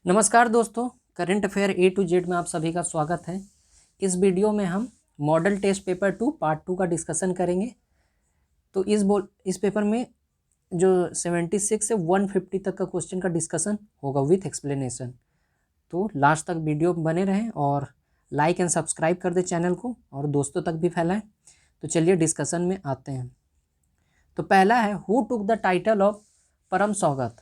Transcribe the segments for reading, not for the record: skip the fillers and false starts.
नमस्कार दोस्तों, current affair A to Z में आप सभी का स्वागत है। इस वीडियो में हम मॉडल टेस्ट पेपर 2 पार्ट 2 का डिस्कशन करेंगे। तो इस पेपर में जो 76 से 150 तक का क्वेश्चन का डिस्कशन होगा विथ एक्सप्लेनेशन। तो लास्ट तक वीडियो बने रहें और लाइक एंड सब्सक्राइब कर दें चैनल को और दोस्तों तक भी फैलाएं। तो चलिए डिस्कशन में आते हैं। तो पहला है, who took the title of परम सौगत।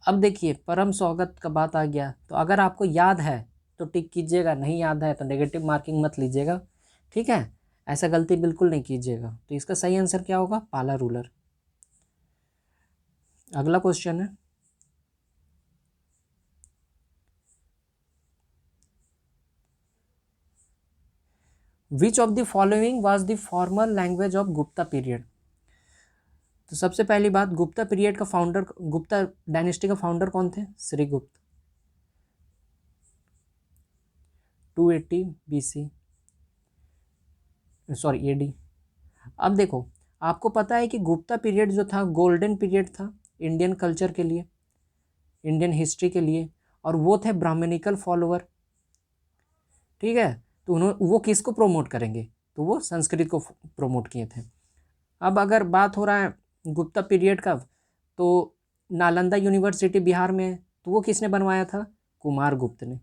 अब देखिए, परम सौगत का बात आ गया तो अगर आपको याद है तो टिक कीजिएगा, नहीं याद है तो नेगेटिव मार्किंग मत लीजिएगा, ठीक है। ऐसा गलती बिल्कुल नहीं कीजिएगा। तो इसका सही आंसर क्या होगा? पाला रूलर। अगला क्वेश्चन है, which of the following was the formal language of Gupta period. तो सबसे पहली बात, गुप्ता पीरियड का फाउंडर, गुप्ता डायनेस्टी का फाउंडर कौन थे? Shrigupta, 280 BC, sorry AD। अब देखो, आपको पता है कि गुप्ता पीरियड जो था गोल्डन पीरियड था इंडियन कल्चर के लिए, इंडियन हिस्ट्री के लिए, और वो थे ब्राह्मणिकल फॉलोअर, ठीक है। तो उन्होंने वो किसको प्रोमोट करेंगे? तो वो संस्कृत को प्रोमोट किए थे। अब अगर बात हो रहा है गुप्ता पीरियड का, तो नालंदा यूनिवर्सिटी बिहार में है, तो वो किसने बनवाया था? कुमार गुप्त ने,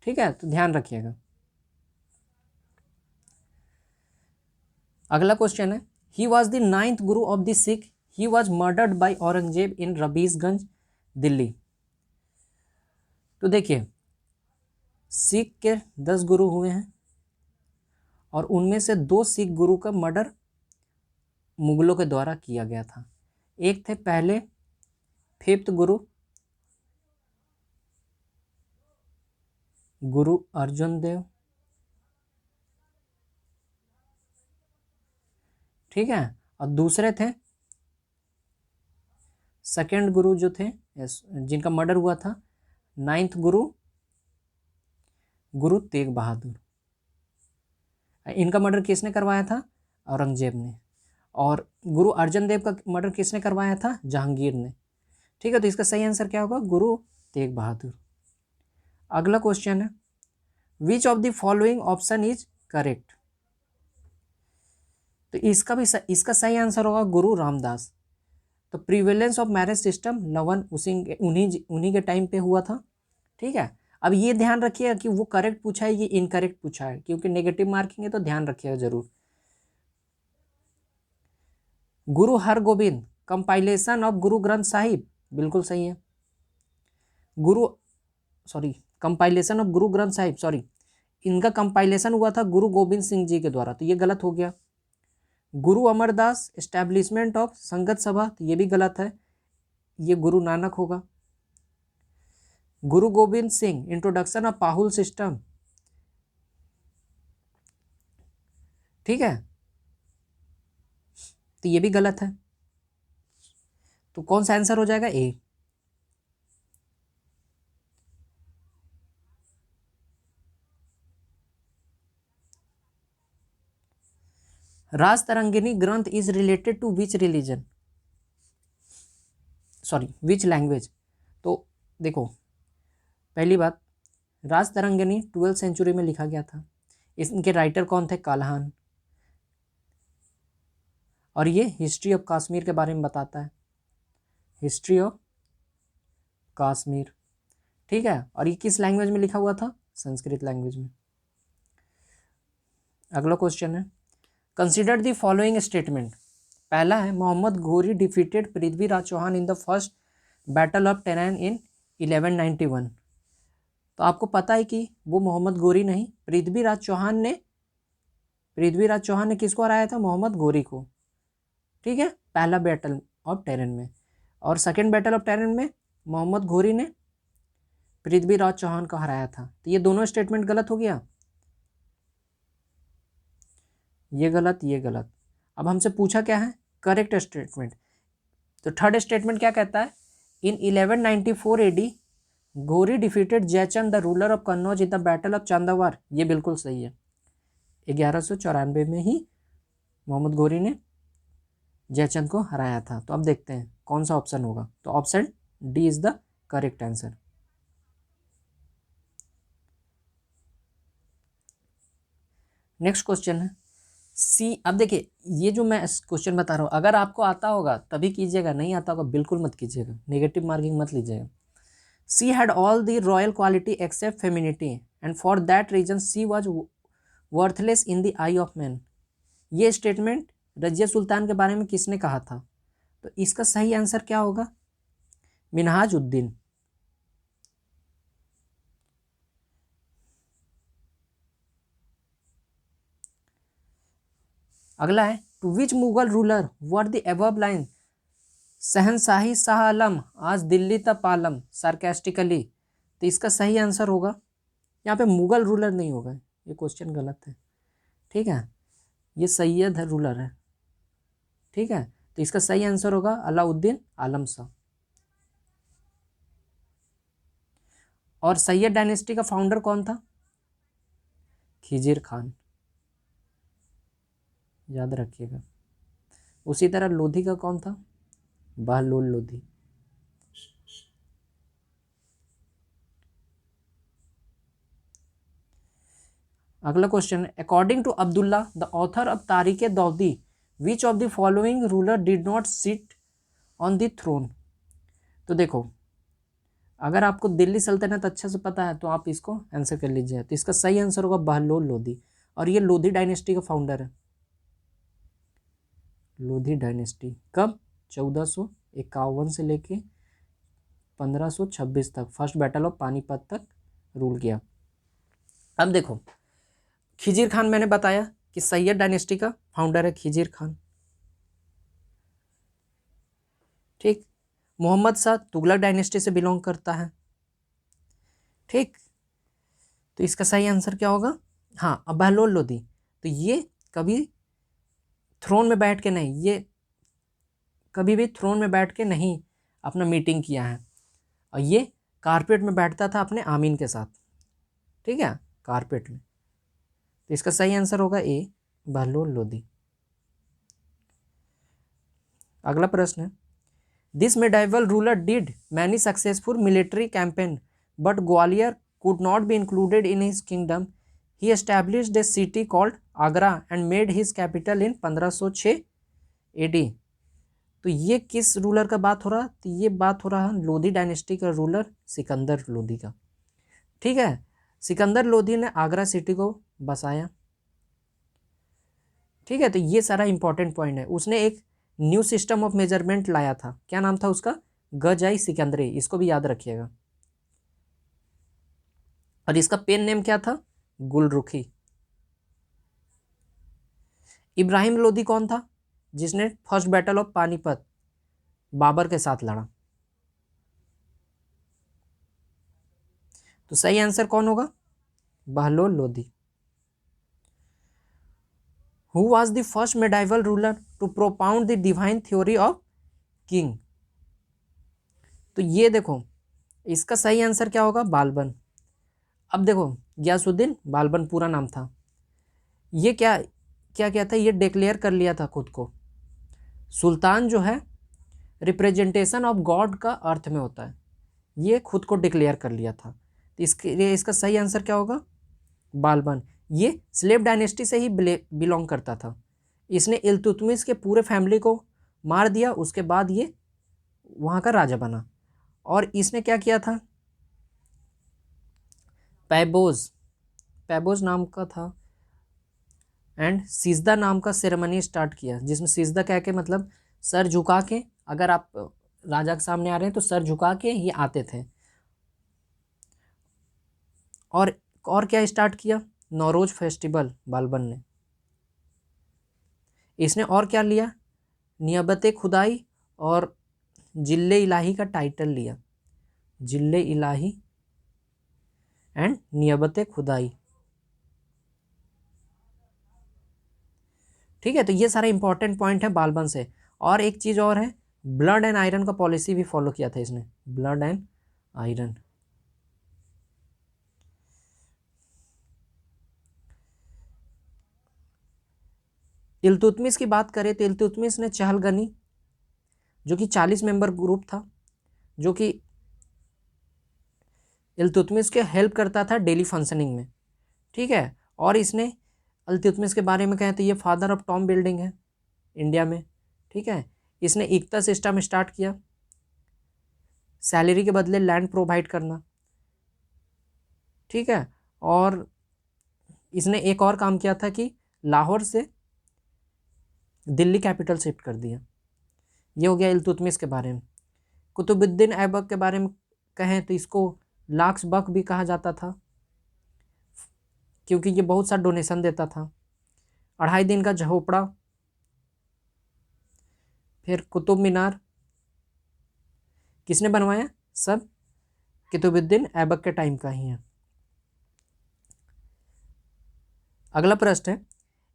ठीक है। तो ध्यान रखिएगा। अगला क्वेश्चन है, he was the 9th guru of the Sikh, he was murdered by Aurangzeb in Rabisganj, Delhi. तो देखिए, सिख के 10 गुरु हुए हैं और उनमें से 2 सिख गुरु का मर्डर मुगलों के द्वारा किया गया था। एक थे पहले 5th गुरु, गुरु अर्जुन देव, ठीक है। और दूसरे थे सेकंड गुरु जो थे, जिनका मर्डर हुआ था, 9th गुरु, गुरु तेग बहादुर। इनका मर्डर किसने करवाया था? औरंगजेब ने। और गुरु अर्जन देव का मर्डर किसने करवाया था? जहांगीर ने, ठीक है। तो इसका सही आंसर क्या होगा? गुरु तेग बहादुर। अगला क्वेश्चन है, which of the following option is correct. तो इसका सही आंसर होगा गुरु रामदास। तो प्रिवेलेंस ऑफ मैरिज सिस्टम लवन उन्हीं के टाइम पे हुआ था, ठीक है। अब ये ध्यान रखिएगा कि वो करेक्ट पूछा है ये इनकरेक्ट पूछा है, क्योंकि नेगेटिव मार्किंग है, तो ध्यान रखिएगा जरूर। गुरु हरगोबिंद, कंपाइलेशन ऑफ गुरु ग्रंथ साहिब, बिल्कुल सही है। गुरु sorry compilation of Guru Granth Sahib, sorry, इनका कंपाइलेशन हुआ था गुरु गोविंद सिंह जी के द्वारा, तो ये गलत हो गया। गुरु अमरदास, एस्टैब्लिशमेंट ऑफ संगत सभा, तो ये भी गलत है, ये गुरु नानक होगा। गुरु Govind Singh, introduction of पाहुल system, ठीक है, तो ये भी गलत है। तो कौन सा आंसर हो जाएगा? ए। राज तरंगिणी ग्रंथ is related to which religion, sorry which language. तो देखो, पहली बात, राज तरंगिणी 12th सेंचुरी में लिखा गया था। इनके राइटर कौन थे? काल्हान। और ये हिस्ट्री ऑफ कश्मीर के बारे में बताता है, हिस्ट्री ऑफ कश्मीर, ठीक है। और ये किस लैंग्वेज में लिखा हुआ था? संस्कृत लैंग्वेज में। अगला क्वेश्चन है, कंसिडर द फॉलोइंग स्टेटमेंट। पहला है, Mohammad Ghori defeated Prithviraj Chauhan in the first battle of Tarain in 1191। तो आपको पता है कि वो मोहम्मद घोरी नहीं, पृथ्वीराज चौहान ने किसको हराया था? मोहम्मद घोरी को, ठीक है, पहला बैटल ऑफ टेरैन में। और सेकेंड बैटल ऑफ टेरैन में मोहम्मद घोरी ने पृथ्वीराज चौहान को हराया था। तो ये दोनों स्टेटमेंट गलत हो गया, ये गलत, ये गलत। अब हमसे पूछा क्या है? Correct statement. तो थर्ड स्टेटमेंट क्या कहता है? In 1194 AD Ghori defeated Jaichand the ruler of Kannauj in the battle of Chandawar, ये बिल्कुल सही है। 1194 में ही मोहम्मद घोरी ने जयचंद को हराया था। तो अब देखते हैं कौन सा ऑप्शन होगा। तो option D is the correct answer. Next question है सी। अब देखिए ये जो मैं क्वेश्चन बता रहा हूँ, अगर आपको आता होगा तभी कीजिएगा, नहीं आता होगा बिल्कुल मत कीजिएगा, नेगेटिव मार्किंग मत लीजिएगा। She had all the royal quality except feminity and for that reason she was worthless in the eye of man. ये स्टेटमेंट रजिया सुल्तान के बारे में किसने कहा था? तो इसका सही आंसर क्या होगा? मिनहाज उद्दीन। अगला है to which Mughal ruler were the above line शहनशाही शाह आलम आज दिल्ली तक आलम सार्केस्टिकली। तो इसका सही आंसर होगा, यहाँ पे मुगल रूलर नहीं होगा, ये क्वेश्चन गलत है, ठीक है, ये सैयद रूलर है, ठीक है। तो इसका सही आंसर होगा अलाउद्दीन आलम शाह। और सैयद डायनेस्टी का फाउंडर कौन था? खिजिर खान, याद रखिएगा। उसी तरह लोधी का कौन था? बहलोल लोधी। अगला क्वेश्चन है according to Abdullah the author of Tarikh Daudi which of the following ruler did not sit on the throne. तो देखो अगर आपको दिल्ली सल्तनत अच्छे से पता है तो आप इसको आंसर कर लीजिए। तो इसका सही आंसर होगा बहलोल लोधी, और ये लोधी डायनेस्टी का फाउंडर है। लोधी डायनेस्टी कब? 1451 से लेके 1526 तक, फर्स्ट बैटल ऑफ पानीपत तक रूल किया। अब देखो खिजिर खान मैंने बताया कि सैयद डायनेस्टी का फाउंडर है खिजिर खान, ठीक। मोहम्मद शाह तुगलक डायनेस्टी से बिलोंग करता है, ठीक। तो इसका सही आंसर क्या होगा? हाँ, अब बहलोल लोधी। तो ये कभी थ्रोन में बैठ के नहीं, ये कभी भी थ्रोन में बैठ के नहीं अपना मीटिंग किया है, और ये कारपेट में बैठता था अपने आमीन के साथ, ठीक है, कारपेट में। तो इसका सही आंसर होगा ए बहलोल लोधी। अगला प्रश्न है this medieval ruler did many successful military campaign but Gwalior could not be included in his kingdom. He established a city called Agra and made his capital in 1506 AD. तो ये किस रूलर का बात हो रहा? तो ये बात हो रहा है लोधी डायनेस्टी का रूलर सिकंदर लोधी का, ठीक है। सिकंदर लोधी ने आगरा सिटी को बसाया, ठीक है। तो ये सारा इंपॉर्टेंट पॉइंट है। उसने एक न्यू सिस्टम ऑफ मेजरमेंट लाया था, क्या नाम था उसका? गजाई सिकंदरी, इसको भी याद रखिएगा। और इसका पेन नेम क्या था? गुलरुखी। इब्राहिम लोधी कौन था जिसने first battle of Panipat Babur के साथ लड़ा? तो सही आंसर कौन होगा? Bahlol Lodhi. Who was the first medieval ruler to propound the divine theory of king? तो ये देखो इसका सही आंसर क्या होगा? बालबन। अब देखो गयासुद्दीन बालबन पूरा नाम था। ये क्या क्या क्या था? ये डिक्लेयर कर लिया था खुद को। सुल्तान जो है रिप्रेजेंटेशन ऑफ गॉड का अर्थ में होता है, ये खुद को डिक्लेयर कर लिया था। तो इसके लिए इसका सही आंसर क्या होगा? बालबन। ये स्लेव डायनेस्टी से ही बिलोंग करता था। इसने इल्तुतमिश के पूरे फैमिली को मार दिया, उसके बाद ये वहाँ का राजा बना। और इसने क्या किया था? पैबोज नाम का था एंड सिजदा नाम का सेरेमनी स्टार्ट किया, जिसमें सिजदा कह के मतलब सर झुका के, अगर आप राजा के सामने आ रहे हैं तो सर झुका के ये आते थे। और क्या स्टार्ट किया? नौरोज फेस्टिवल बालबन ने। इसने और क्या लिया? नियबत खुदाई और जिल्ले इलाही का टाइटल लिया, जिल्ले इलाही एंड नियबत खुदाई, ठीक है। तो ये सारे इंपॉर्टेंट पॉइंट है बालबन से। और एक चीज़ और है, ब्लड एंड आयरन का पॉलिसी भी फॉलो किया था इसने, ब्लड एंड आयरन। इल्तुतमिश की बात करें तो इल्तुतमिश ने चहलगनी जो कि 40 मेंबर ग्रुप था, जो कि इल्तुतमिश के हेल्प करता था डेली फंक्शनिंग में, ठीक है। और इसने इल्तुतमिश के बारे में कहें तो ये फादर ऑफ टॉम बिल्डिंग है इंडिया में, ठीक है। इसने इक्ता सिस्टम स्टार्ट किया, सैलरी के बदले लैंड प्रोवाइड करना, ठीक है। और इसने एक और काम किया था कि लाहौर से दिल्ली कैपिटल शिफ्ट कर दिया। ये हो गया इल्तुतमिश के बारे में। कुतुबुद्दीन ऐबक के बारे में कहें तो इसको लाक्स बक भी कहा जाता था, क्योंकि ये बहुत सा डोनेशन देता था। 2.5 दिन का झोपड़ा, फिर कुतुब मीनार किसने बनवाया? सब कुतुबुद्दीन ऐबक के टाइम का ही है। अगला प्रश्न है,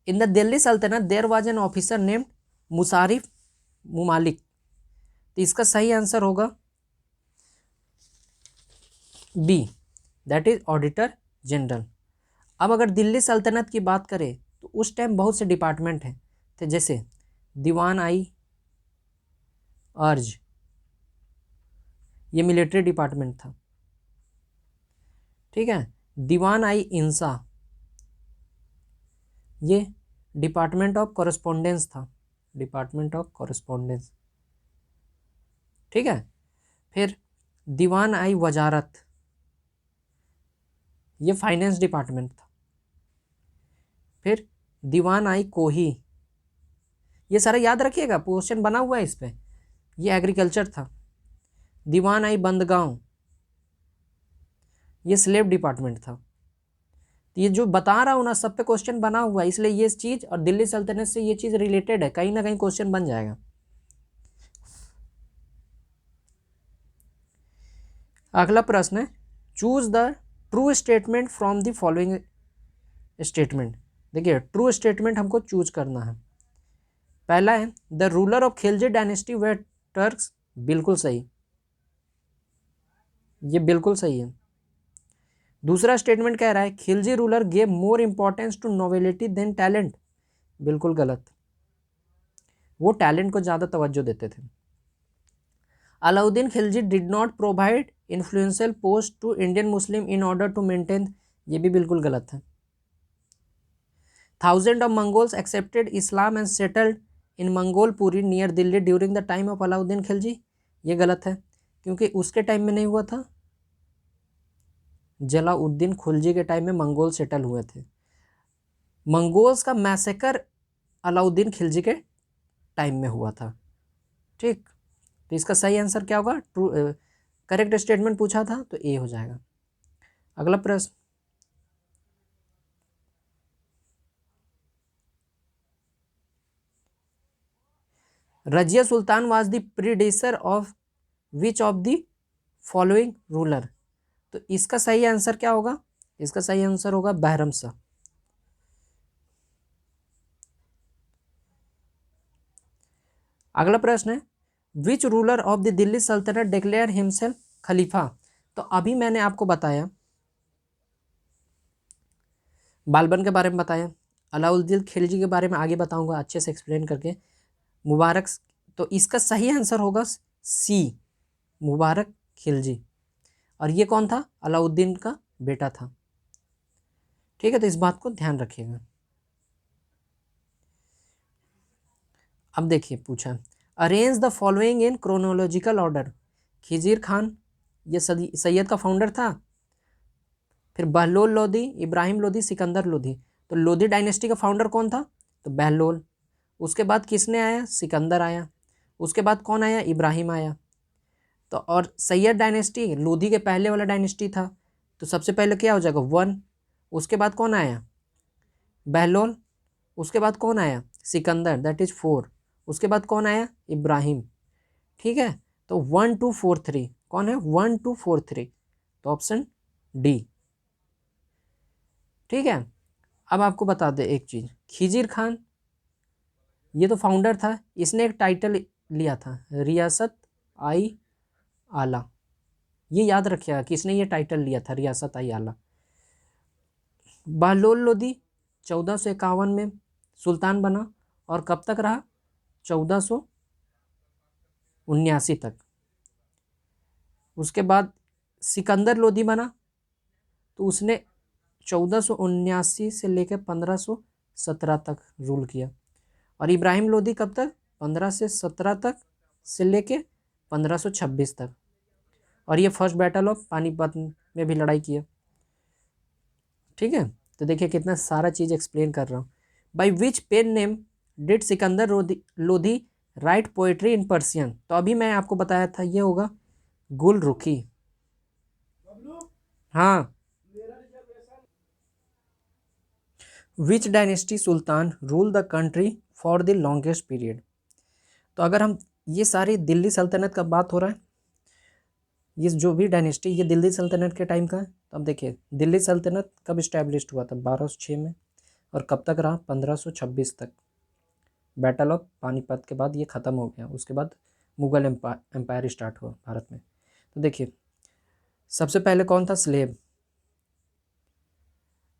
इन the Delhi sultanate there was an officer named Mushrif Mumalik. तो इसका सही आंसर होगा B, that is auditor general. अब अगर दिल्ली सल्तनत की बात करें तो उस टाइम बहुत से डिपार्टमेंट हैं, तो जैसे दीवान आई अर्ज, ये मिलिट्री डिपार्टमेंट था, ठीक है। दीवान आई इंसा, ये डिपार्टमेंट ऑफ कॉरेस्पोंडेंस था, डिपार्टमेंट ऑफ कॉरेस्पोंडेंस, ठीक है। फिर दीवान आई वजारत, ये फाइनेंस डिपार्टमेंट था। फिर दीवान आई कोही, ये सारा याद रखिएगा, क्वेश्चन बना हुआ है इस पे, ये एग्रीकल्चर था। दीवान आई बंदगांव, ये स्लेव डिपार्टमेंट था। तो ये जो बता रहा हूँ ना, सब पे क्वेश्चन बना हुआ है, इसलिए ये चीज़ और दिल्ली सल्तनत से ये चीज़ रिलेटेड है, कहीं ना कहीं क्वेश्चन बन जाएगा। अगला प्रश्न है, choose the true statement from the following statement. देखिए ट्रू स्टेटमेंट हमको चूज करना है। पहला है the ruler of Khilji dynasty way Turks, बिल्कुल सही, ये बिल्कुल सही है। दूसरा स्टेटमेंट कह रहा है Khilji ruler gave more importance to novelty than talent, बिल्कुल गलत, वो टैलेंट को ज़्यादा तवज्जो देते थे। Alauddin Khilji did not provide influential post to Indian Muslim in order to maintain, ये भी बिल्कुल गलत है। Thousand of Mongols accepted Islam and settled in Mangolpuri near Delhi during the time of Alauddin Khilji, ये गलत है, क्योंकि उसके टाइम में नहीं हुआ था, जलाउद्दीन खिलजी के टाइम में मंगोल सेटल हुए थे। मंगोल्स का मैसेकर अलाउद्दीन खिलजी के टाइम में हुआ था, ठीक। तो इसका सही आंसर क्या होगा? ट्रू करेक्ट स्टेटमेंट पूछा था तो ए हो जाएगा। अगला प्रश्न, Razia Sultan was the predecessor of which of the following ruler. तो इसका सही आंसर क्या होगा? इसका सही आंसर होगा बहरम शाह। अगला प्रश्न है, which ruler of the Delhi सल्तनत डिक्लेयर हिमसेल्फ खलीफा। तो अभी मैंने आपको बताया, बालबन के बारे में बताया, अलाउद्दीन खिलजी के बारे में आगे बताऊंगा अच्छे से एक्सप्लेन करके, मुबारक, तो इसका सही आंसर होगा सी, मुबारक खिलजी। और ये कौन था? अलाउद्दीन का बेटा था, ठीक है। तो इस बात को ध्यान रखिएगा। अब देखिए पूछा, arrange the following in chronological order. Khizr Khan, ये सैयद का फाउंडर था। फिर बहलोल लोधी, इब्राहिम लोधी, सिकंदर लोधी। तो लोधी डायनेस्टी का फाउंडर कौन था? तो बहलोल। उसके बाद किसने आया? सिकंदर आया। उसके बाद कौन आया? इब्राहिम आया। तो और सैयद डायनेस्टी लोधी के पहले वाला डायनेस्टी था, तो सबसे पहले क्या हो जाएगा? 1। उसके बाद कौन आया? बहलोल। उसके बाद कौन आया? Sikandar, that is 4। उसके बाद कौन आया? इब्राहिम, ठीक है। तो 1 2 4 3 कौन है? 1 2 4 3, तो ऑप्शन डी, ठीक है। अब आपको बता दे एक चीज़, खिजीर खान ये तो फाउंडर था, इसने एक टाइटल लिया था रियासत आई आला, ये याद रखिएगा कि इसने ये टाइटल लिया था रियासत आई आला। बहलोल लोधी 1451 में सुल्तान बना और कब तक रहा? 1479 तक। उसके बाद सिकंदर लोधी बना, तो उसने 1479 से लेकर 1517 तक रूल किया। और इब्राहिम लोधी कब तक? 15 से 17 तक से लेके 1526 तक। और ये फर्स्ट बैटल ऑफ पानीपत में भी लड़ाई किया। ठीक है, तो देखिए कितना सारा चीज़ एक्सप्लेन कर रहा हूँ। By which pen name did Sikandar Lodhi write poetry in Persian? तो अभी मैं आपको बताया था, ये होगा गुलरुखी। हाँ। विच dynasty Sultan rule the country for the longest period? तो अगर हम ये सारी दिल्ली सल्तनत का बात हो रहा है, ये जो भी डायनेस्टी ये दिल्ली सल्तनत के टाइम का है। तो अब देखिए दिल्ली सल्तनत कब इस्टेब्लिश्ड हुआ था? 1206 में। और कब तक रहा? 1526 तक। बैटल ऑफ पानीपत के बाद ये ख़त्म हो गया। उसके बाद मुगल एम्पायर स्टार्ट हुआ भारत में। तो देखिए सबसे पहले कौन था? स्लेब।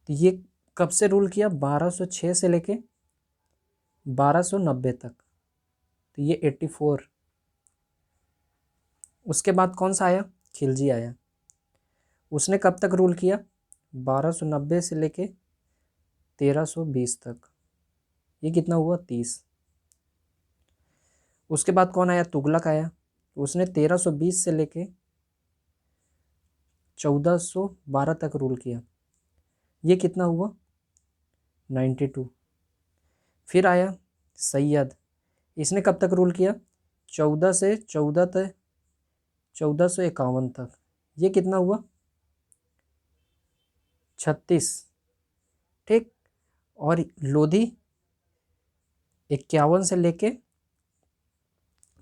तो ये कब से रूल किया? 1206 से लेके 1290 तक। तो ये 84। उसके बाद कौन सा आया? खिलजी आया। उसने कब तक रूल किया? 1290 से लेके 1320 तक। ये कितना हुआ? 30। उसके बाद कौन आया? तुगलक आया। उसने 1320 से लेके 1412 तक रूल किया। ये कितना हुआ? 92। फिर आया सैयद। इसने कब तक रूल किया? 14 से 1451 तक। ये कितना हुआ? 36। ठीक। और लोधी 51 से लेके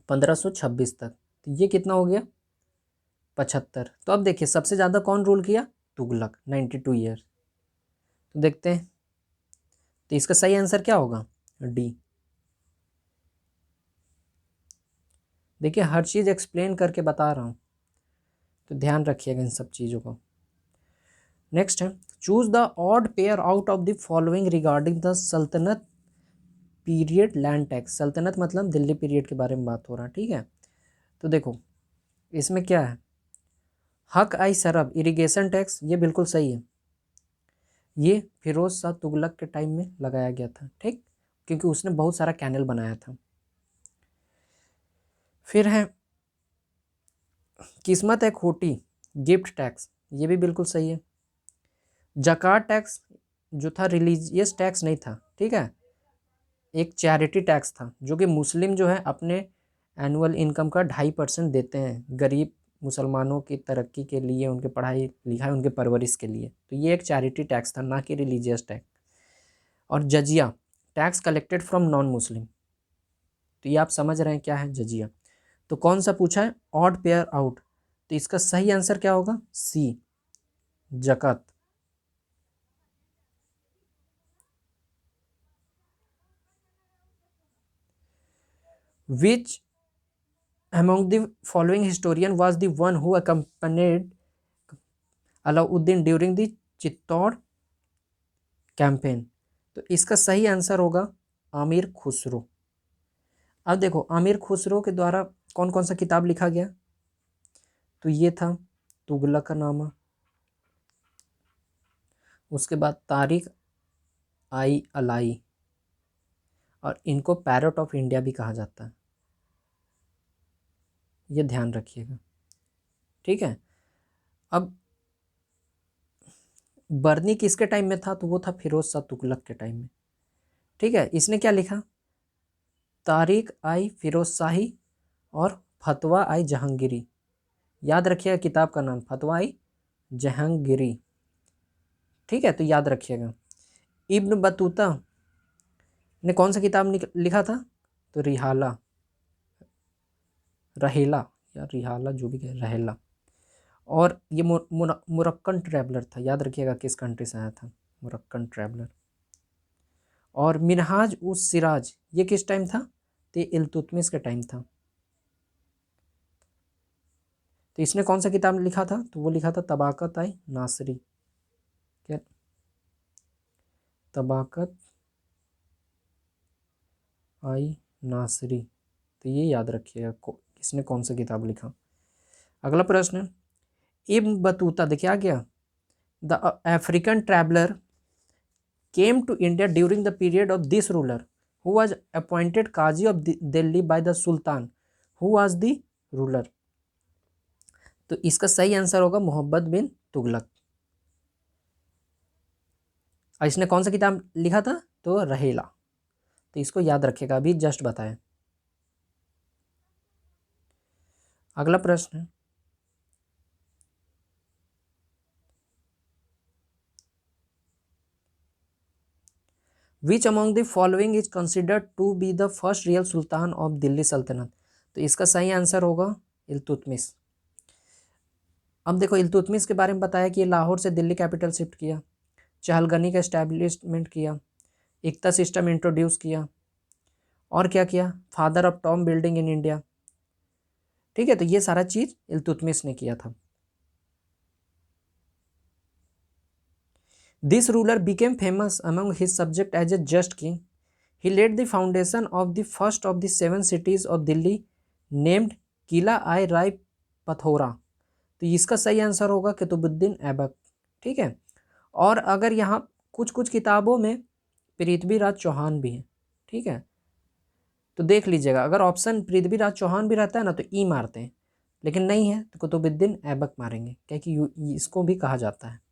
1526 तक। तो ये कितना हो गया? 75। तो अब देखिए सबसे ज़्यादा कौन रूल किया? तुगलक, 92 ईयर। तो देखते हैं, तो इसका सही आंसर क्या होगा? डी। देखिए हर चीज़ एक्सप्लेन करके बता रहा हूँ, तो ध्यान रखिएगा इन सब चीज़ों को। नेक्स्ट है, choose the odd pair out of the following regarding the सल्तनत पीरियड लैंड टैक्स। सल्तनत मतलब दिल्ली पीरियड के बारे में बात हो रहा है। ठीक है, तो देखो इसमें क्या है? हक आई सरब इरिगेशन टैक्स, ये बिल्कुल सही है। ये फिरोज शाह तुगलक के टाइम में लगाया गया था। ठीक, क्योंकि उसने बहुत सारा कैनल बनाया था। फिर है किस्मत है खोटी गिफ्ट टैक्स, ये भी बिल्कुल सही है। जकात टैक्स जो था रिलीजियस टैक्स नहीं था। ठीक है, एक चैरिटी टैक्स था, जो कि मुस्लिम जो है अपने एनुअल इनकम का 2.5% देते हैं गरीब मुसलमानों की तरक्की के लिए, उनके पढ़ाई लिखाई, उनके परवरिश के लिए। तो ये एक चैरिटी टैक्स था, ना कि रिलीजियस टैक्स। और jizya tax collected from non Muslim. तो ये आप समझ रहे हैं क्या है जजिया। तो कौन सा पूछा है? Odd pair out. तो इसका सही आंसर क्या होगा? सी, जकत। विच among the following historian was the one who accompanied Alauddin during the Chittor campaign? तो इसका सही आंसर होगा आमिर खुसरो। अब देखो आमिर खुसरो के द्वारा कौन कौन सा किताब लिखा गया? तो ये था तुगलकनामा, उसके बाद तारिक आई अलाई, और इनको पैरट ऑफ इंडिया भी कहा जाता है, ये ध्यान रखिएगा। ठीक है, अब बर्नी किसके टाइम में था? तो वो था फिरोज शाह तुगलक के टाइम में। ठीक है, इसने क्या लिखा? तारिक आई फिरोज शाही और फतवा आई जहांगीरी। याद रखिएगा किताब का नाम, फतवा आई जहांगीरी। ठीक है, तो याद रखिएगा। इब्न बतूता ने कौन सा किताब लिखा था? तो रिहाला, रहेला या रिहाला, जो भी कहे, रहेला। और ये मुरक्कन ट्रैवलर था, याद रखिएगा किस कंट्री से आया था, मुरक्कन ट्रैवलर। और मिनहाज उस सिराज ये किस टाइम था? तो इल्तुतमिश के टाइम था। तो इसने कौन सा किताब लिखा था? तो वो लिखा था तबाकत आई नासरी। क्या? तबाकत आई नासरी। तो ये याद रखिएगा किसने कौन सा किताब लिखा। अगला प्रश्न, इब्न बतूता, देखिए आ गया, the African traveller came to India during the period of this ruler, who was appointed Qazi of Delhi by the Sultan, who was the ruler। तो इसका सही आंसर होगा मोहम्मद बिन तुगलक। और इसने कौन सा किताब लिखा था? तो रहेला। तो इसको याद रखिएगा, अभी जस्ट बताएं। अगला प्रश्न, which among the following is considered to be the first real sultan of Delhi सल्तनत। तो इसका सही आंसर होगा इल्तुतमिश। अब देखो, इल्तुतमिश के बारे में बताया कि ये लाहौर से दिल्ली कैपिटल शिफ्ट किया, चहलगनी का एस्टैब्लिशमेंट किया, एकता सिस्टम इंट्रोड्यूस किया, और क्या किया, father of Tom building in India. ठीक है, तो ये सारा चीज इल्तुतमिश ने किया था। This ruler became famous among his subject as a just king. He laid the foundation of the first of the 7 cities of Delhi named Qila i Rai Pithora. तो इसका सही आंसर होगा कुतुबुद्दीन ऐबक। ठीक है, और अगर यहाँ कुछ कुछ किताबों में पृथ्वीराज चौहान भी है। ठीक है, तो देख लीजिएगा, अगर ऑप्शन पृथ्वीराज चौहान भी रहता है ना तो ई मारते हैं, लेकिन नहीं है तो कुतुबुद्दीन ऐबक मारेंगे, क्योंकि इसको भी कहा जाता है।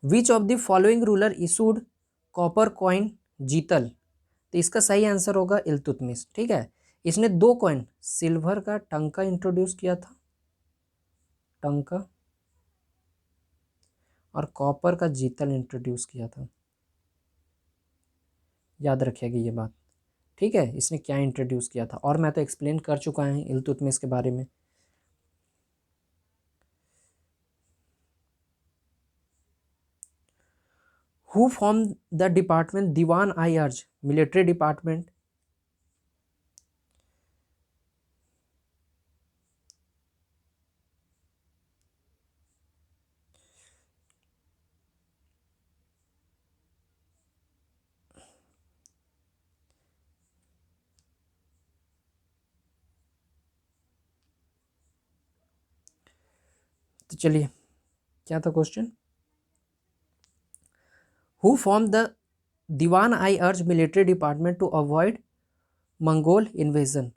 Which of the following ruler issued copper coin जीतल। तो इसका सही आंसर होगा इल्तुतमिश। ठीक है, इसने 2 कॉइन, सिल्वर का टंका इंट्रोड्यूस किया था, टंका, और कॉपर का जीतल इंट्रोड्यूस किया था। याद रखिएगा ये बात। ठीक है, इसने क्या इंट्रोड्यूस किया था, और मैं तो एक्सप्लेन कर चुका हूँ इल्तुतमिश के बारे में। Who form the department Diwan i Arz, military department. तो चलिए, क्या था question, who form the Diwan i Arz military department to avoid Mongol invasion.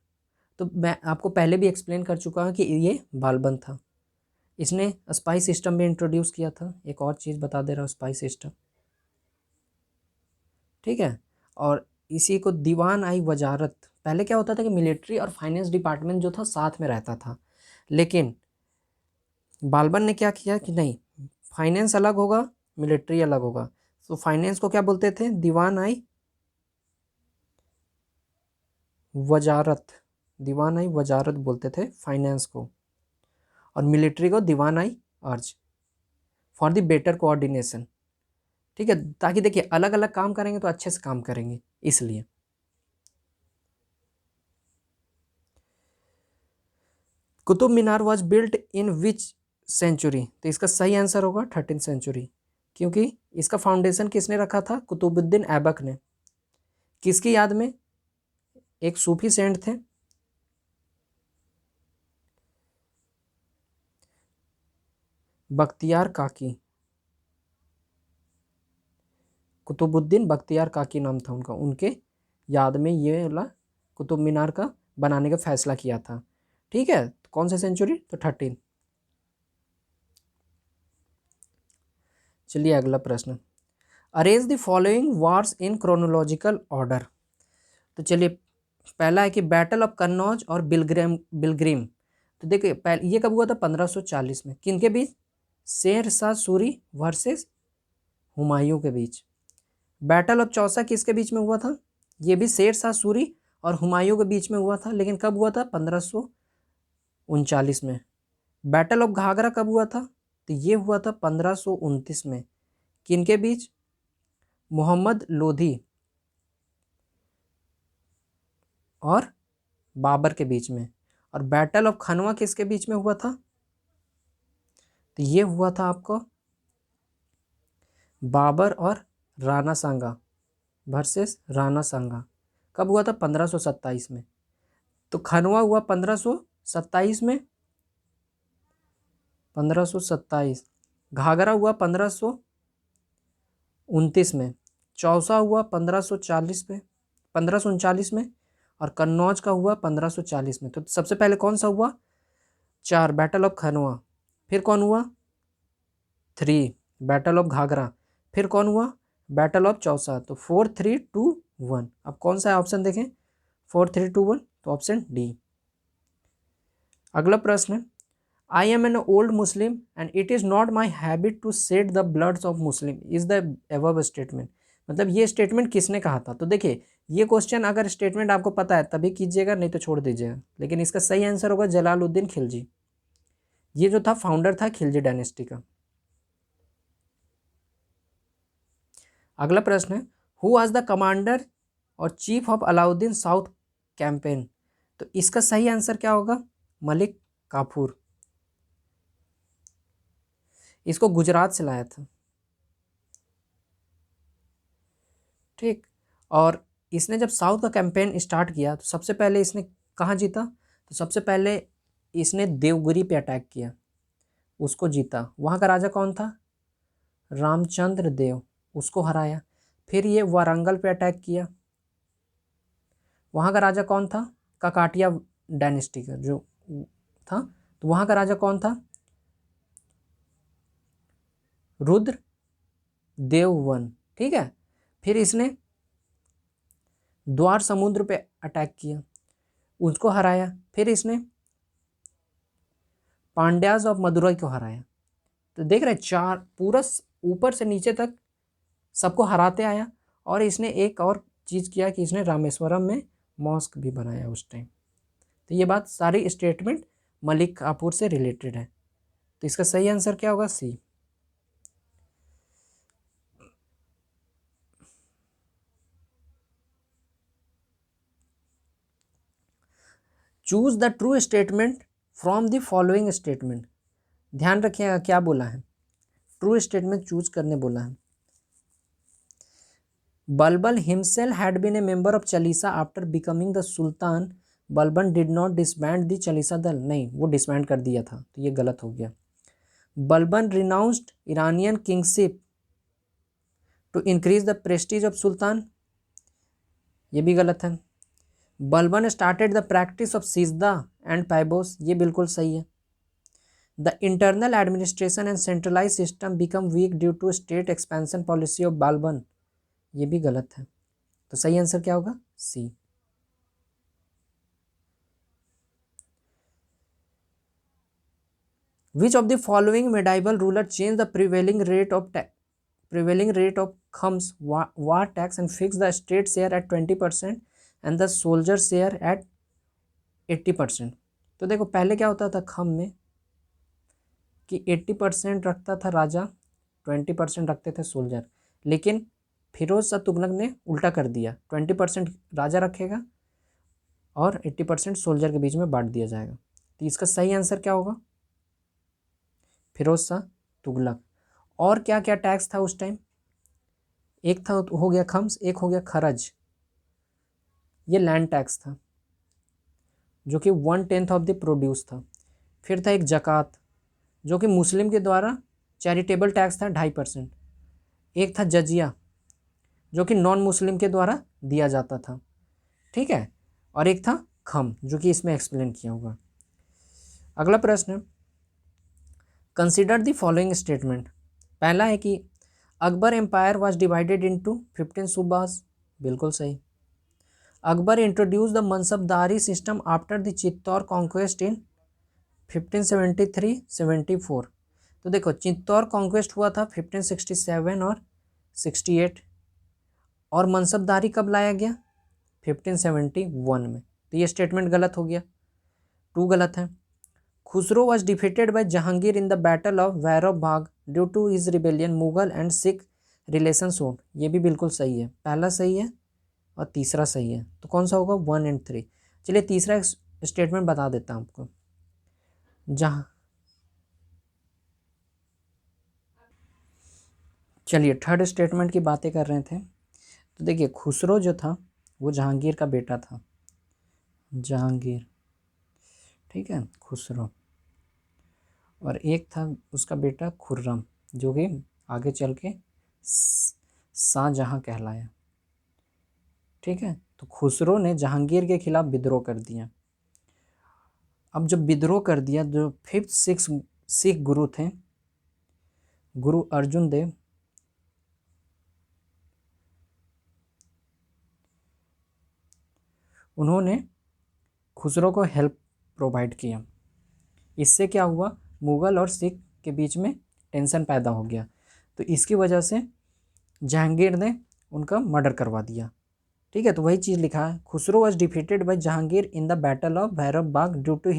तो मैं आपको पहले भी एक्सप्लेन कर चुका हूँ कि ये बालबन था। इसने स्पाई सिस्टम भी इंट्रोड्यूस किया था। एक और चीज़ बता दे रहा हूँ, स्पाई सिस्टम। ठीक है, और इसी को दीवान आई वजारत, पहले क्या होता था कि मिलिट्री और फाइनेंस डिपार्टमेंट जो था साथ में रहता था, लेकिन बालबन ने क्या किया कि नहीं, फाइनेंस अलग होगा, मिलिट्री अलग होगा। तो फाइनेंस को क्या बोलते थे, दीवान आई वजारत, दीवान आई वजारत बोलते थे फाइनेंस को, और मिलिट्री को दीवान आई अर्ज, फॉर द बेटर कोऑर्डिनेशन। ठीक है, ताकि देखिए अलग अलग काम करेंगे तो अच्छे से काम करेंगे, इसलिए। Qutub Minar was built in which century. तो इसका सही आंसर होगा 13th सेंचुरी, क्योंकि इसका फाउंडेशन किसने रखा था, कुतुबुद्दीन ऐबक ने। किसकी याद में, एक सूफी सेंट थे, बख्तियार काकी, कुतुबुद्दीन बख्तियार काकी नाम था उनका, उनके याद में ये वाला कुतुब मीनार का बनाने का फैसला किया था। ठीक है, तो कौन सा सेंचुरी, तो 13। चलिए अगला प्रश्न, arrange the following wars in chronological order. तो चलिए, पहला है कि बैटल ऑफ कन्नौज और बिलग्रिम। तो देखिए पहले ये कब हुआ था, 1540 में, किनके बीच, शेर शाह सूरी वर्सेस हुमायूं के बीच। बैटल ऑफ चौसा किसके बीच में हुआ था, ये भी शेर शाह सूरी और हुमायूं के बीच में हुआ था, लेकिन कब हुआ था, 1539 में। बैटल ऑफ घाघरा कब हुआ था, तो ये हुआ था 1529 में, किनके बीच, मोहम्मद लोधी और बाबर के बीच में। और बैटल ऑफ खनवा किसके बीच में हुआ था, तो ये हुआ था आपको बाबर और राणा सांगा वर्सेस राणा सांगा। कब हुआ था, 1527 में। तो खनवा हुआ 27 में, 1527। घाघरा हुआ 1529 में। चौसा हुआ 1540 में, 1539 में। और कन्नौज का हुआ 1540 में। तो सबसे पहले कौन सा हुआ? 4, बैटल ऑफ खनवा। फिर कौन हुआ? 3, बैटल ऑफ घाघरा। फिर कौन हुआ? Battle of Chausa. तो 4, 3, 2, 1। अब कौन सा ऑप्शन देखें? 4, 3, 2, 1, तो ऑप्शन डी। अगला प्रश्न है, I am an old Muslim and it is not my habit to shed the bloods of Muslim is the above statement. मतलब ये स्टेटमेंट किसने कहा था? तो देखिए, ये क्वेश्चन अगर स्टेटमेंट आपको पता है तभी कीजिएगा, नहीं तो छोड़ दीजिएगा। लेकिन इसका सही आंसर होगा जलालुद्दीन खिलजी। ये जो था फाउंडर था खिलजी डायनेस्टी का। अगला प्रश्न है, हु वाज द कमांडर और chief of Alauddin south campaign. तो इसका सही आंसर क्या होगा? मलिक काफूर। इसको गुजरात से लाया था। ठीक। और इसने जब साउथ का कैंपेन स्टार्ट किया तो सबसे पहले इसने कहाँ जीता? तो सबसे पहले इसने देवगिरी पे अटैक किया, उसको जीता। वहाँ का राजा कौन था? रामचंद्र देव, उसको हराया। फिर ये वारंगल पे अटैक किया, वहाँ का राजा कौन था? काकाटिया डायनेस्टी का जो था। तो वहाँ का राजा कौन था? रुद्र देव वन। ठीक है। फिर इसने द्वार समुद्र पे अटैक किया, उसको हराया। फिर इसने पांड्याज ऑफ मदुरई को हराया। तो देख रहे, 4 पूरा ऊपर से नीचे तक सबको हराते आया। और इसने एक और चीज़ किया कि इसने रामेश्वरम में मॉस्क भी बनाया उस टाइम। तो ये बात सारी स्टेटमेंट मलिक काफूर से रिलेटेड है। तो इसका सही आंसर क्या होगा? C. Choose the true statement from the following statement. ध्यान रखिएगा क्या बोला है, ट्रू स्टेटमेंट चूज करने बोला है। Balban himself had been a member of Chalisa after becoming the sultan. Balban did not disband the Chalisa Dal. नहीं, वो डिसबैंड कर दिया था, तो ये गलत हो गया। Balban renounced Iranian kingship to increase the prestige of sultan. ये भी गलत है। Balban started the practice of sijda and paibos. ये बिल्कुल सही है। The internal administration and centralise system become weak due to state expansion policy of Balban. ये भी गलत है। तो सही आंसर क्या होगा? C. Which of the following medieval ruler change the prevailing rate of thumbs war tax and fix the state share at 20% and the soldier share at 80%। तो देखो, पहले क्या होता था खम में कि 80% रखता था राजा, 20% रखते थे सोल्जर। लेकिन फिरोज शाह तुगलक ने उल्टा कर दिया, 20% राजा रखेगा और 80% सोल्जर के बीच में बांट दिया जाएगा। तो इसका सही आंसर क्या होगा? फिरोज शाह तुगलक। और क्या क्या टैक्स था उस टाइम? एक था, हो गया खम्स, एक हो गया खरज, ये लैंड टैक्स था जो कि 1/10 ऑफ द प्रोड्यूस था। फिर था एक जक़ात जो कि मुस्लिम के द्वारा चैरिटेबल टैक्स था 2.5%। एक था जजिया जो कि नॉन मुस्लिम के द्वारा दिया जाता था। ठीक है। और एक था खम जो कि इसमें एक्सप्लेन किया होगा। अगला प्रश्न, कंसिडर द फॉलोइंग स्टेटमेंट। पहला है कि Akbar empire was divided into 15 subas. बिल्कुल सही। Akbar introduce the mansabdari system after the Chittor conquest in 1573-74। तो देखो, चित्तौर कॉन्क्वेस्ट हुआ था 1567 और 68। और मनसबदारी कब लाया गया? 1571 में। तो ये स्टेटमेंट गलत हो गया, 2 गलत है। Khusro was defeated by Jahangir in the battle of Bhairav Bagh due to his rebellion Mughal and Sikh relation soured. ये भी बिल्कुल सही है। पहला सही है और तीसरा सही है। तो कौन सा होगा? 1 और 3। चलिए तीसरा स्टेटमेंट बता देता हूँ आपको। चलिए थर्ड स्टेटमेंट की बातें कर रहे थे। तो देखिए, खुसरो जो था वो जहांगीर का बेटा था, जहांगीर। ठीक है, खुसरो। और एक था उसका बेटा खुर्रम, जो कि आगे चल के शाहजहां कहलाया। ठीक है, तो खुसरो ने जहांगीर के खिलाफ विद्रोह कर दिया। अब जब विद्रोह कर दिया, जो 5th सिख गुरु थे, गुरु अर्जुन देव, उन्होंने खुसरो को हेल्प प्रोवाइड किया। इससे क्या हुआ, मुगल और सिख के बीच में टेंशन पैदा हो गया। तो इसकी वजह से जहांगीर ने उनका मर्डर करवा दिया। ठीक है, तो वही चीज़ लिखा है, Khusro was defeated by Jahangir in the battle of Bhairav Bagh due to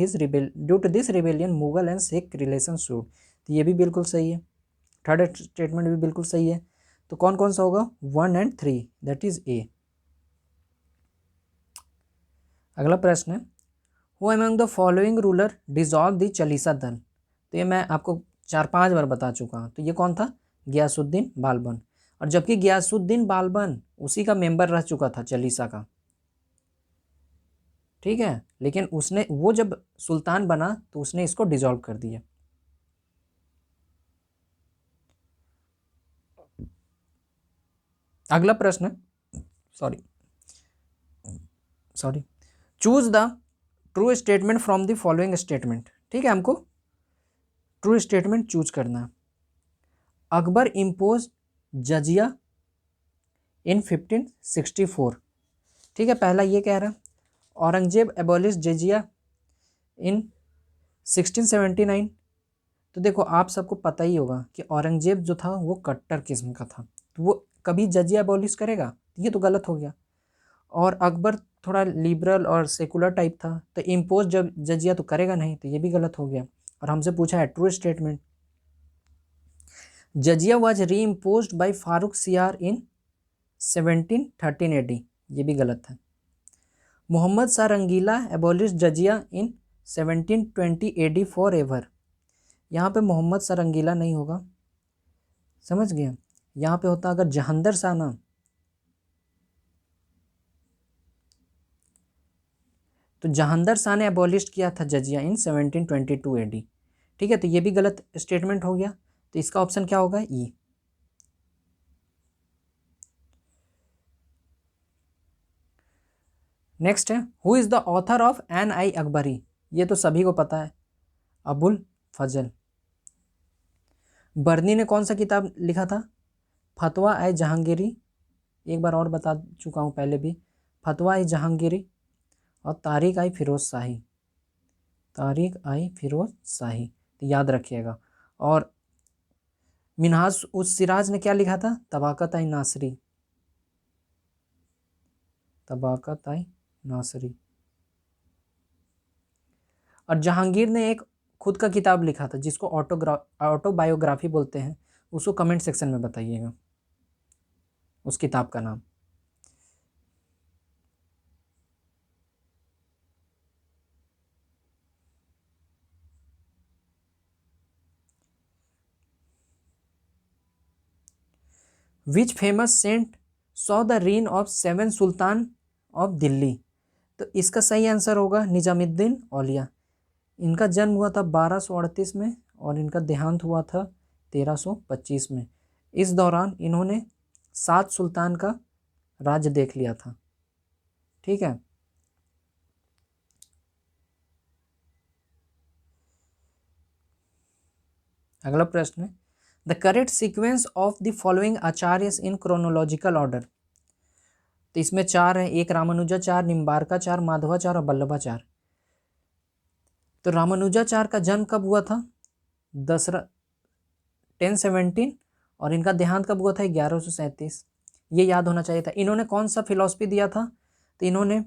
this rebellion Mughal and Sikh relation soured. तो ये भी बिल्कुल सही है, थर्ड स्टेटमेंट भी बिल्कुल सही है। तो कौन कौन सा होगा, 1 और 3, दैट इज ए। अगला प्रश्न है, who among the following ruler dissolve the Chalisa दल। तो ये मैं आपको 4-5 बार बता चुका हूँ। तो ये कौन था, गियासुद्दीन बालबन। और जबकि गियासुद्दीन बालबन उसी का मेंबर रह चुका था चालीसा का। ठीक है, लेकिन उसने, वो जब सुल्तान बना तो उसने इसको डिजॉल्व कर दिया। अगला प्रश्न, sorry choose the true statement from the following statement. ठीक है, हमको ट्रू स्टेटमेंट चूज करना है। अकबर इम्पोज जजिया इन 1564। ठीक है, पहला ये कह रहा है। औरंगजेब एबॉलिश जजिया इन 1679। तो देखो, आप सबको पता ही होगा कि औरंगजेब जो था वो कट्टर किस्म का था, तो वो कभी जजिया एबॉलिश करेगा, ये तो गलत हो गया। और अकबर थोड़ा लिबरल और सेकुलर टाइप था, तो इम्पोज जब जजिया तो करेगा नहीं, तो ये भी गलत हो गया। और हमसे पूछा है true statement, jizya was reimpose by Farrukh Siyar in 1713 AD, ये भी गलत है। Mohammad Shah Rangila abolish jizya in 1720 AD for ever. यहाँ पे मोहम्मद शाह रंगीला नहीं होगा, समझ गया। यहाँ पे होता अगर जहांदर शाह ना, तो जहांदर शाह ने एबॉलिश किया था जजिया इन 1722 AD। ठीक है, तो ये भी गलत स्टेटमेंट हो गया। तो इसका ऑप्शन क्या होगा, ई। नेक्स्ट है, who is the author of Ain i Akbari. ये तो सभी को पता है, अबुल फजल। बर्नी ने कौन सा किताब लिखा था, फतवा ए जहांगीरी। एक बार और बता चुका हूँ पहले भी, फतवा ए जहांगीरी। और तारीख आई फिरोज शाही, तारीख आई फिरोज शाही, तो याद रखिएगा। और मिनहाज उस सिराज ने क्या लिखा था, तबाकत आई नासरी, तबाकत आई नासरी। और जहांगीर ने एक खुद का किताब लिखा था जिसको ऑटोबायोग्राफी बोलते हैं, उसको कमेंट सेक्शन में बताइएगा उस किताब का नाम। Which famous saint saw the reign of 7 sultan of Delhi. तो इसका सही आंसर होगा निजामुद्दीन औलिया। इनका जन्म हुआ था 1238 में और इनका देहांत हुआ था 1325 में। इस दौरान इन्होंने 7 सुल्तान का राज्य देख लिया था। ठीक है, अगला प्रश्न है, the correct sequence of the following acharyas in chronological order. तो इसमें 4 हैं, एक रामानुजाचार्य, निम्बार्काचार्य, माधवाचार्य और वल्लभाचार्य। तो रामानुजाचार्य का जन्म कब हुआ था, 1017। और इनका देहांत कब हुआ था, 1137। ये याद होना चाहिए था। इन्होंने कौन सा फिलॉसफी दिया था, तो इन्होंने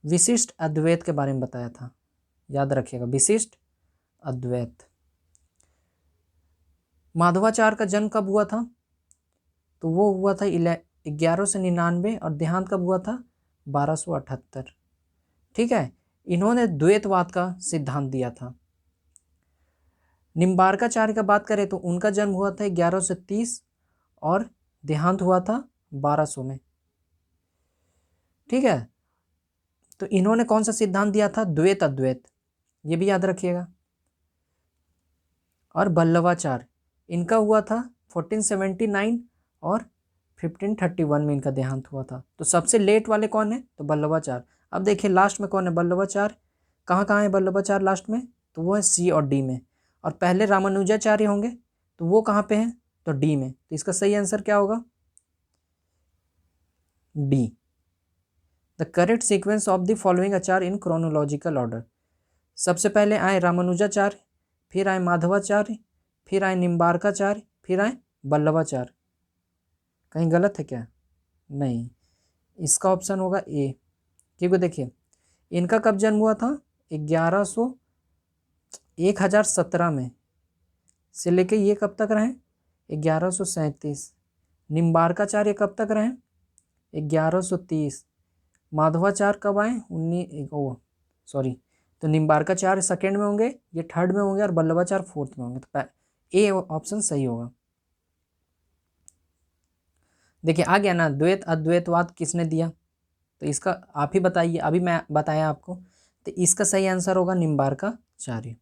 विशिष्ट अद्वैत के बारे में बताया था, याद रखिएगा, विशिष्ट अद्वैत। माधवाचार्य का जन्म कब हुआ था, तो वो हुआ था 1199 और देहांत कब हुआ था, 1278। ठीक है, इन्होंने द्वैतवाद का सिद्धांत दिया था। निम्बार्काचार्य का बात करें तो उनका जन्म हुआ था 1130 और देहांत हुआ था 1200 में। ठीक है, तो इन्होंने कौन सा सिद्धांत दिया था, द्वैत अद्वैत। ये भी याद रखिएगा। और बल्लवाचार्य, इनका हुआ था 1479 और 1531 में इनका देहांत हुआ था। तो सबसे लेट वाले कौन है? तो बल्लवाचार्य। अब देखिए लास्ट में कौन है? बल्लवाचार्य। कहाँ कहाँ है बल्लवाचार्य लास्ट में? तो वो है सी और डी में। और पहले रामानुजाचार्य होंगे, तो वो कहाँ पे हैं? तो डी में। तो इसका सही आंसर क्या होगा? D. The correct sequence of the following Acharya in chronological order. सबसे पहले आए रामानुजाचार्य, फिर आए माधवाचार्य, फिर आए निम्बार्काचार्य, फिर आए बल्लवाचार्य। कहीं गलत है क्या? नहीं, इसका ऑप्शन होगा ए। क्योंकि देखिए इनका कब जन्म हुआ था? 1017 में से लेके ये कब तक रहे? 1137। निम्बार्काचार्य कब तक रहे? 1130। माधवाचार्य कब आए? सॉरी, तो निम्बार्काचार्य सेकेंड में होंगे, ये थर्ड में होंगे, और बल्लवाचार्य फोर्थ में होंगे। तो ए ऑप्शन सही होगा। देखिए आ गया ना, द्वैत अद्वैतवाद किसने दिया? तो इसका आप ही बताइए, अभी मैं बताया आपको। तो इसका सही आंसर होगा Nimbarkacharya.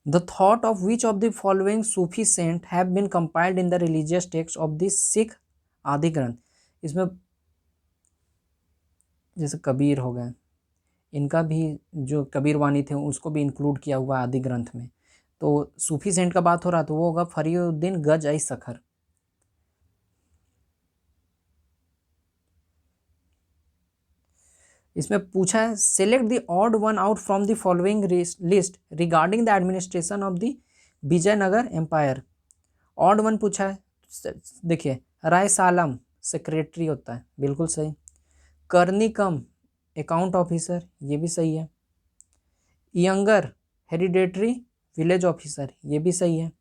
The thought of which of the following Sufi saint have been compiled in the religious text of the Sikh आदि ग्रंथ? इसमें जैसे कबीर हो गए, इनका भी जो कबीर वाणी थे उसको भी इंक्लूड किया हुआ आदि ग्रंथ में। तो सूफी सेंट का बात हो रहा तो वो होगा फरीउद्दीन गज आई सखर। इसमें पूछा है select the odd one out from the following list regarding the administration of the Vijayanagar empire. Odd one पूछा है। देखिए राय सालम सेक्रेटरी होता है, बिल्कुल सही। कर्निकम अकाउंट ऑफिसर, ये भी सही है। यंगर हेरिडेटरी विलेज ऑफिसर, ये भी सही है।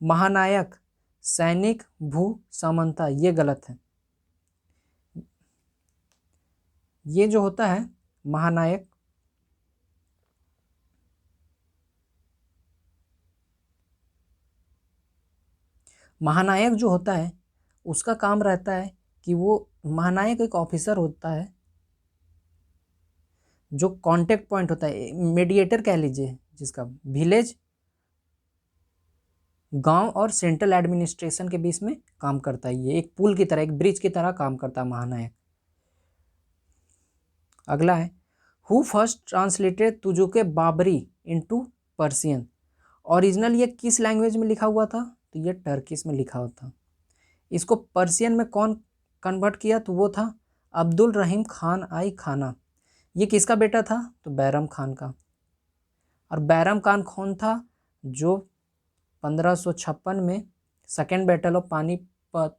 महानायक सैनिक भू सामंता, ये गलत है। ये जो होता है महानायक, महानायक जो होता है उसका काम रहता है कि वो महानायक एक ऑफिसर होता है जो कांटेक्ट पॉइंट होता है, मीडिएटर कह लीजिए, जिसका विलेज, गांव और सेंट्रल एडमिनिस्ट्रेशन के बीच में काम करता है। ये एक पुल की तरह, एक ब्रिज की तरह काम करता है महानायक। अगला है who first translated Tuzuke Baburi into Persian. Original ये किस लैंग्वेज में लिखा हुआ था? तो ये टर्किश में लिखा हुआ था। इसको पर्सियन में कौन कन्वर्ट किया? तो वो था अब्दुल रहीम खान आई खाना। ये किसका बेटा था? तो बैरम खान का। और बैरम खान कौन था? जो 1556 में सेकेंड बैटल ऑफ पानीपत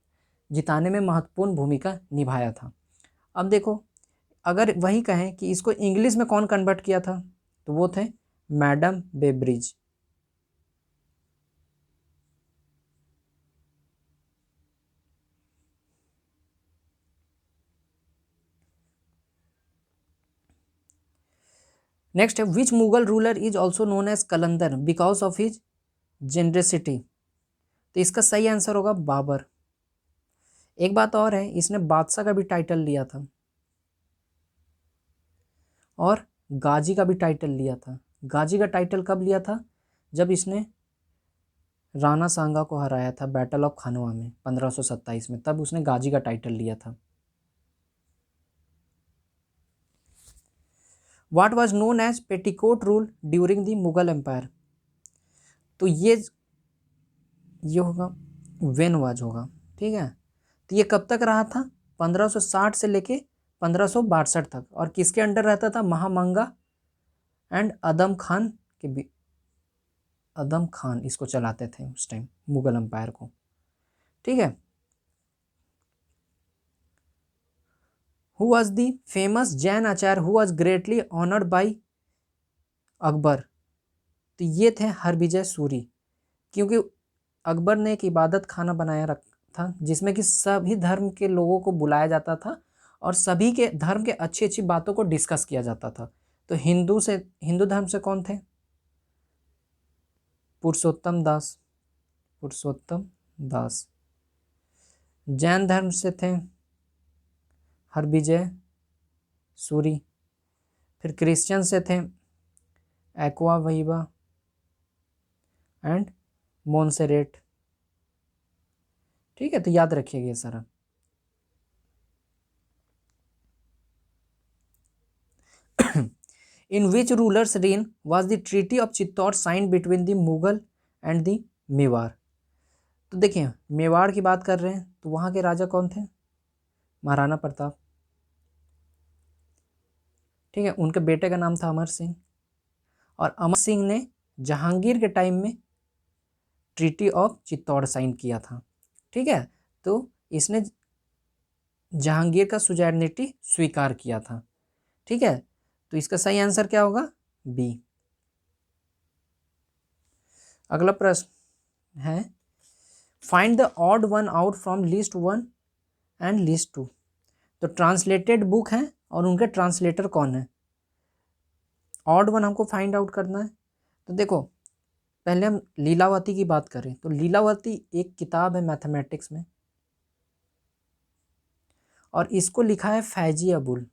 जिताने में महत्वपूर्ण भूमिका निभाया था। अब देखो अगर वही कहें कि इसको इंग्लिश में कौन कन्वर्ट किया था, तो वो थे मैडम बेब्रिज। नेक्स्ट है which Mughal ruler is also known as Qalandar because of his generosity. तो इसका सही आंसर होगा बाबर। एक बात और है, इसने बादशाह का भी टाइटल लिया था और गाजी का भी टाइटल लिया था। गाजी का टाइटल कब लिया था? जब इसने राणा सांगा को हराया था बैटल ऑफ खानवा में 1527 में, तब उसने गाजी का टाइटल लिया था। What was known as petticoat rule during the Mughal empire. तो ये होगा वेनवाज होगा, ठीक है। तो ये कब तक रहा था? 1560 से लेके 1562 तक। और किसके अंडर रहता था? महामंगा एंड अदम खान के भी। अदम खान इसको चलाते थे उस टाइम मुगल एम्पायर को, ठीक है। Who was the famous Jain Acharya who was greatly honoured bye Akbar. तो ये थे हरविजय सूरी, क्योंकि अकबर ने एक इबादत खाना बनाया रखा था जिसमें कि सभी धर्म के लोगों को बुलाया जाता था और सभी के धर्म के अच्छी अच्छी बातों को डिस्कस किया जाता था। तो हिंदू धर्म से कौन थे? पुरुषोत्तम दास। पुरुषोत्तम दास। जैन धर्म से थे हरविजय सूरी। फिर क्रिश्चियन से थे एक्वा वीवा एंड मोन्सेरेट। ठीक है, तो याद रखिएगा ये सारा। In which ruler's reign was the Treaty of Chittor signed between the Mughal and the Mewar? तो देखिए, मेवाड़ की बात कर रहे हैं तो वहाँ के राजा कौन थे? महाराणा प्रताप। ठीक है, उनके बेटे का नाम था अमर सिंह, और अमर सिंह ने जहांगीर के टाइम में ट्रीटी ऑफ चित्तौड़ साइन किया था। ठीक है, तो इसने जहांगीर का सुजैनिटी स्वीकार किया था। ठीक है, तो इसका सही आंसर क्या होगा? बी। अगला प्रश्न है find the odd one out from list 1 and list 2। तो ट्रांसलेटेड बुक है और उनके ट्रांसलेटर कौन है? ऑड वन हमको फाइंड आउट करना है। तो देखो, पहले हम लीलावती की बात करें तो लीलावती एक किताब है मैथमेटिक्स में, और इसको लिखा है फैजी अबुल।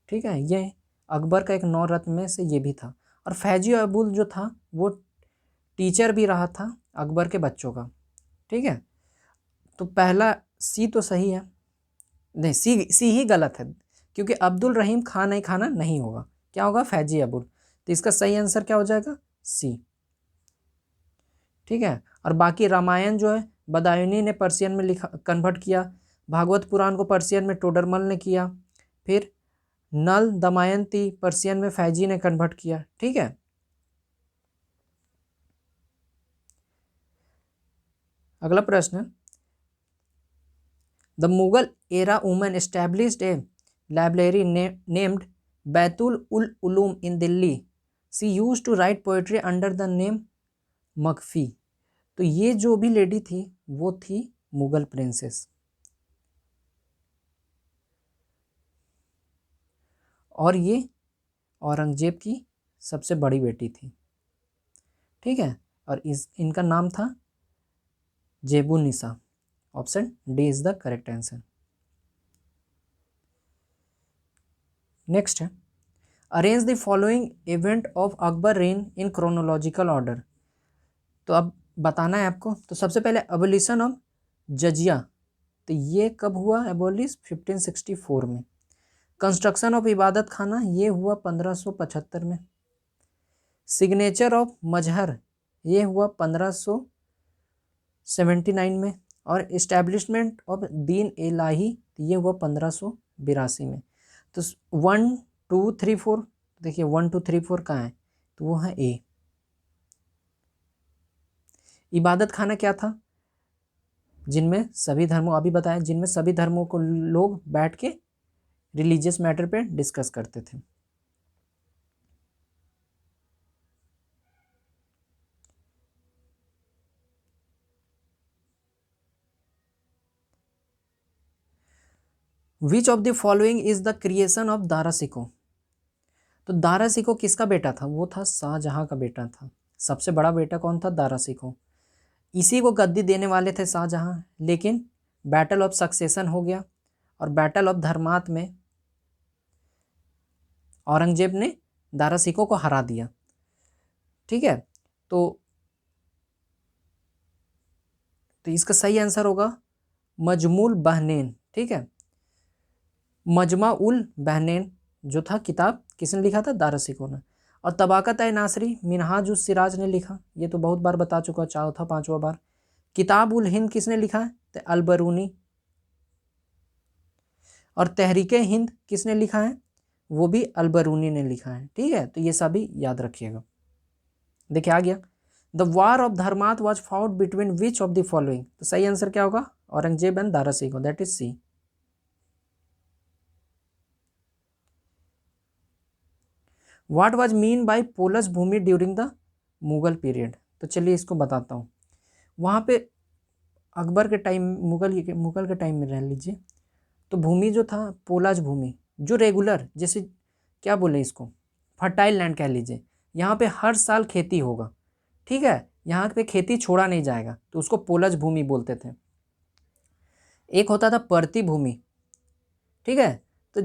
ठीक है, ये अकबर का एक 9 रत्न में से ये भी था, और फैजी अबुल जो था वो टीचर भी रहा था अकबर के बच्चों का। ठीक है, तो पहला सी तो सही है, नहीं सी ही गलत है, क्योंकि अब्दुल रहीम खान नहीं, खाना नहीं होगा, क्या होगा? फैजी अबुल। तो इसका सही आंसर क्या हो जाएगा? सी। ठीक है, और बाकी रामायण जो है बदायूनी ने पर्शियन में लिखा, कन्वर्ट किया। भागवत पुराण को पर्शियन में टोडरमल ने किया। फिर नल दमयंती पर्शियन में फैजी ने कन्वर्ट किया। ठीक है, अगला प्रश्न, the Mughal era woman established a library named Baitul ul Uloom in Delhi. She used to write poetry under the name Makhfi. तो ये जो भी लेडी थी वो थी मुगल प्रिंसेस, और ये औरंगजेब की सबसे बड़ी बेटी थी। ठीक है, और इनका नाम था Zebunnisa. Option D is the correct answer. Next है arrange the following event of Akbar reign in chronological order. तो अब बताना है आपको। तो सबसे पहले एबोलिशन ऑफ जजिया, तो ये कब हुआ? एबोलिश 1564 में। कंस्ट्रक्शन ऑफ इबादत खाना, ये हुआ 1575 में। सिग्नेचर ऑफ मजहर, ये हुआ 1579 में। और इस्टेब्लिशमेंट ऑफ दीन इलाही, ये हुआ 1582 में। तो 1 2 3 4, देखिए 1 2 3 4 कहाँ है? तो वो है ए। इबादत खाना क्या था? जिनमें सभी धर्मों, अभी बताया, जिनमें सभी धर्मों को लोग बैठ के रिलीजियस मैटर पे डिस्कस करते थे। Which of the following is the creation of Dara Shikoh. तो दारा सिको किसका बेटा था? वो था शाहजहां का बेटा था। सबसे बड़ा बेटा कौन था? दारा सिको। इसी को गद्दी देने वाले थे शाहजहां, लेकिन बैटल ऑफ सक्सेशन हो गया, और बैटल ऑफ धर्मात में औरंगजेब ने दारा सिको को हरा दिया। ठीक है, तो इसका सही आंसर होगा मजमुल बहनैन। ठीक है, मजमा उल बहनैन जो था किताब किसने लिखा था? दारा सिको ने। और तबाकत ए नासरी मिनहाज उस सिराज ने लिखा, ये तो बहुत बार बता चुका, चौथा 5वां बार। किताब उल हिंद किसने लिखा है? तो अलबरूनी। और तहरीक हिंद किसने लिखा है? वो भी अलबरूनी ने लिखा है। ठीक है, तो ये सभी याद रखिएगा। देखिए आ गया, the war of Dharmat was fought between which of the following. तो सही आंसर क्या होगा? Aurangzeb and Dara Shikoh, that is C. What was mean by polaj bhumi during the Mughal period. तो चलिए इसको बताता हूँ। वहाँ पे अकबर के टाइम, मुगल के टाइम में रह लीजिए, तो भूमि जो था पोलाज भूमि, जो रेगुलर, जैसे क्या बोले इसको, फर्टाइल लैंड कह लीजिए, यहाँ पे हर साल खेती होगा। ठीक है, यहाँ पे खेती छोड़ा नहीं जाएगा, तो उसको पोलज भूमि बोलते थे। एक होता था परती भूमि। ठीक है, तो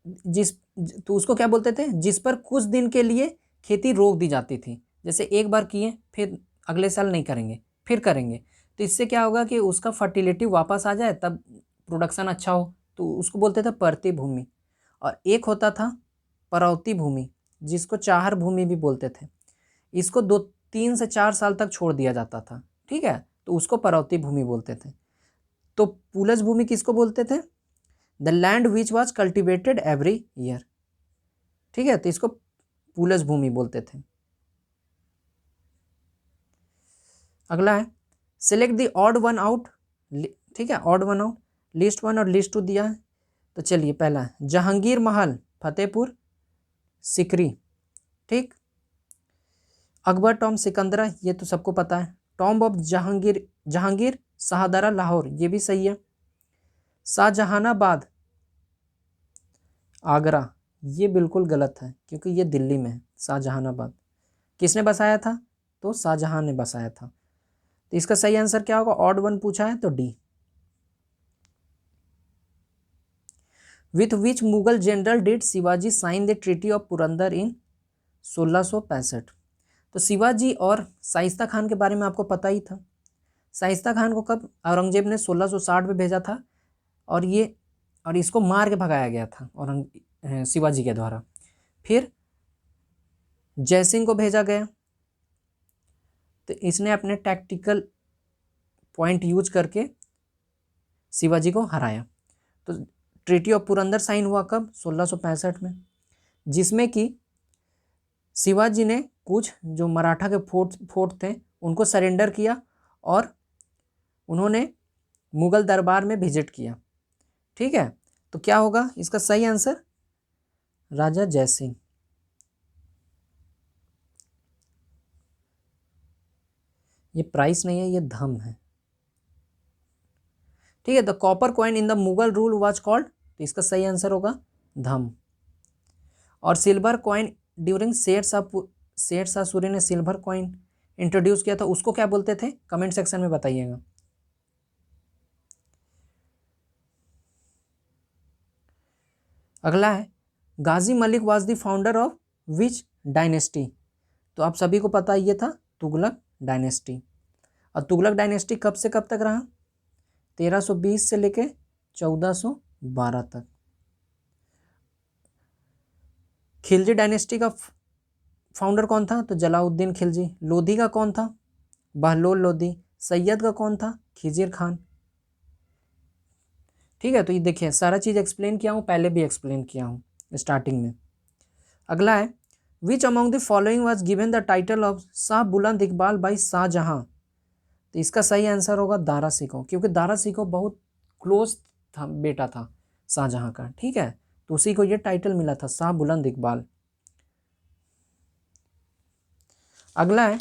जिस तो उसको क्या बोलते थे, जिस पर कुछ दिन के लिए खेती रोक दी जाती थी। जैसे एक बार किए फिर अगले साल नहीं करेंगे, फिर करेंगे, तो इससे क्या होगा कि उसका फर्टिलिटी वापस आ जाए, तब प्रोडक्शन अच्छा हो, तो उसको बोलते थे परती भूमि। और एक होता था परौती भूमि, जिसको चाहर भूमि भी बोलते थे। इसको 2 3 से 4 साल तक छोड़ दिया जाता था, ठीक है, तो उसको परौती भूमि बोलते थे। तो पुलज भूमि किसको बोलते थे, the land which was cultivated every year, ठीक है, तो इसको पुलज भूमि बोलते थे। अगला है select the odd one out, ठीक है, odd one out, list one और लिस्ट टू दिया है। तो चलिए पहला है जहांगीर महल फतेहपुर सिकरी, ठीक। अकबर टॉम सिकंदरा, ये तो सबको पता है। टॉम्ब ऑफ जहांगीर, जहांगीर शाहदरा लाहौर, ये भी सही है। शाहजहानाबाद आगरा, ये बिल्कुल गलत है क्योंकि ये दिल्ली में है। शाहजहानाबाद किसने बसाया था, तो शाहजहां ने बसाया था। तो इसका सही आंसर क्या होगा, ऑड वन पूछा है तो D. With which Mughal general did Shivaji sign the treaty of Purandar in 1665। तो शिवाजी और शाइस्ता खान के बारे में आपको पता ही था। शाइस्ता खान को कब औरंगजेब ने 1660 में भेजा था, और इसको मार के भगाया गया था शिवाजी के द्वारा। फिर जयसिंह को भेजा गया, तो इसने अपने टैक्टिकल पॉइंट यूज करके शिवाजी को हराया। तो ट्रीटी ऑफ पुरंदर साइन हुआ कब, 1665 में, जिसमें कि शिवाजी ने कुछ जो मराठा के फोर्ट थे उनको सरेंडर किया और उन्होंने मुगल दरबार में विजिट किया, ठीक है। तो क्या होगा इसका सही आंसर, राजा जयसिंह। ये प्राइस नहीं है, ये धम है, ठीक है। The copper coin in the Mughal rule was called, तो इसका सही आंसर होगा धम। और silver coin during Shershah Suri ने सिल्वर कॉइन इंट्रोड्यूस किया था, उसको क्या बोलते थे, कमेंट सेक्शन में बताइएगा। अगला है Ghazi Malik was the founder of which dynasty. तो आप सभी को पता ये था तुगलक डायनेस्टी। और तुगलक डायनेस्टी कब से कब तक रहा, 1320 से लेके 1412 तक। खिलजी डायनेस्टी का फाउंडर कौन था, तो जलाउद्दीन खिलजी। लोधी का कौन था, बहलोल लोधी। सैयद का कौन था, खिजिर खान, ठीक है। तो ये देखिए सारा चीज़ एक्सप्लेन किया हूँ, पहले भी एक्सप्लेन किया हूँ स्टार्टिंग में। अगला है विच among the following was given the title of Shah बुलंद इकबाल बाई शाहजहां। तो इसका सही आंसर होगा दारा सिकोह, क्योंकि दारा सिकोह बहुत क्लोज था, बेटा था शाहजहां का, ठीक है। तो उसी को ये टाइटल मिला था शाह बुलंद इकबाल। अगला है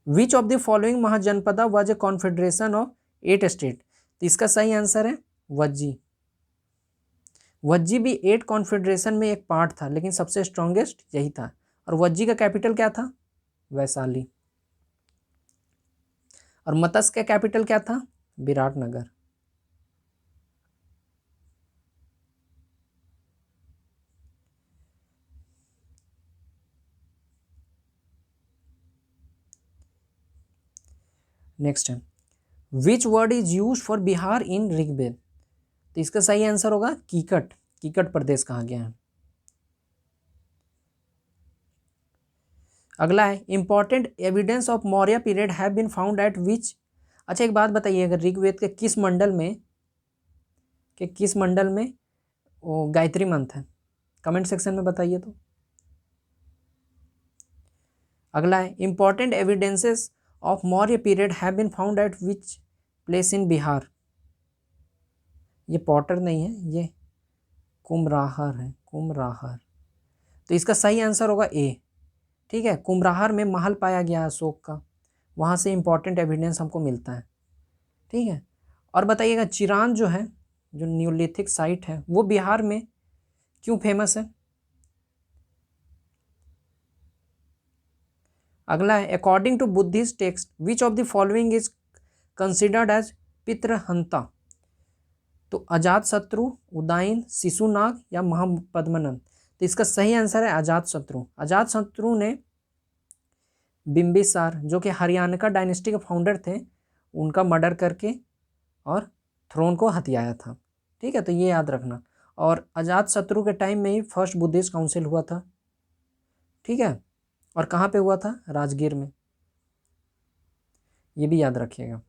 which of the following Mahajanapada was a confederation of 8 state. तो इसका सही आंसर है वज्जी। वज्जी भी 8 कॉन्फेडरेशन में एक पार्ट था, लेकिन सबसे स्ट्रॉन्गेस्ट यही था। और वज्जी का कैपिटल क्या था, वैशाली। और मत्स्य का कैपिटल क्या था, विराटनगर। नेक्स्ट है which word is use for Bihar in Rigveda. तो इसका सही आंसर होगा कीकट। कीकट प्रदेश कहा गया है। अगला है important evidence of Maurya period have been found at which. अच्छा एक बात बताइए, अगर ऋग्वेद के किस मंडल में वो गायत्री मंत्र है, कमेंट सेक्शन में बताइए। तो अगला है important evidences of Maurya period have been found at which place in Bihar. ये पॉटर नहीं है, ये कुमराहर है, कुमराहर। तो इसका सही आंसर होगा ए, ठीक है। कुमराहर में महल पाया गया अशोक का, वहाँ से इंपॉर्टेंट एविडेंस हमको मिलता है, ठीक है। और बताइएगा चिरान जो है, जो न्यूलिथिक साइट है, वो बिहार में क्यों फेमस है। अगला है according to Buddhist text which of the following is considered as pitrihanta. तो अजातशत्रु, उदयन, शिशुनाग या महापद्मनंद। तो इसका सही आंसर है अजातशत्रु। अजातशत्रु ने बिंबिसार जो कि हरियाणा का डायनेस्टी के फाउंडर थे, उनका मर्डर करके और थ्रोन को हथियाया था। ठीक है, तो ये याद रखना। और अजातशत्रु के टाइम में ही फर्स्ट बुद्धिस्ट काउंसिल हुआ था। ठीक है, और कहाँ पे हुआ था? राजगीर में। ये भी याद रखिएगा।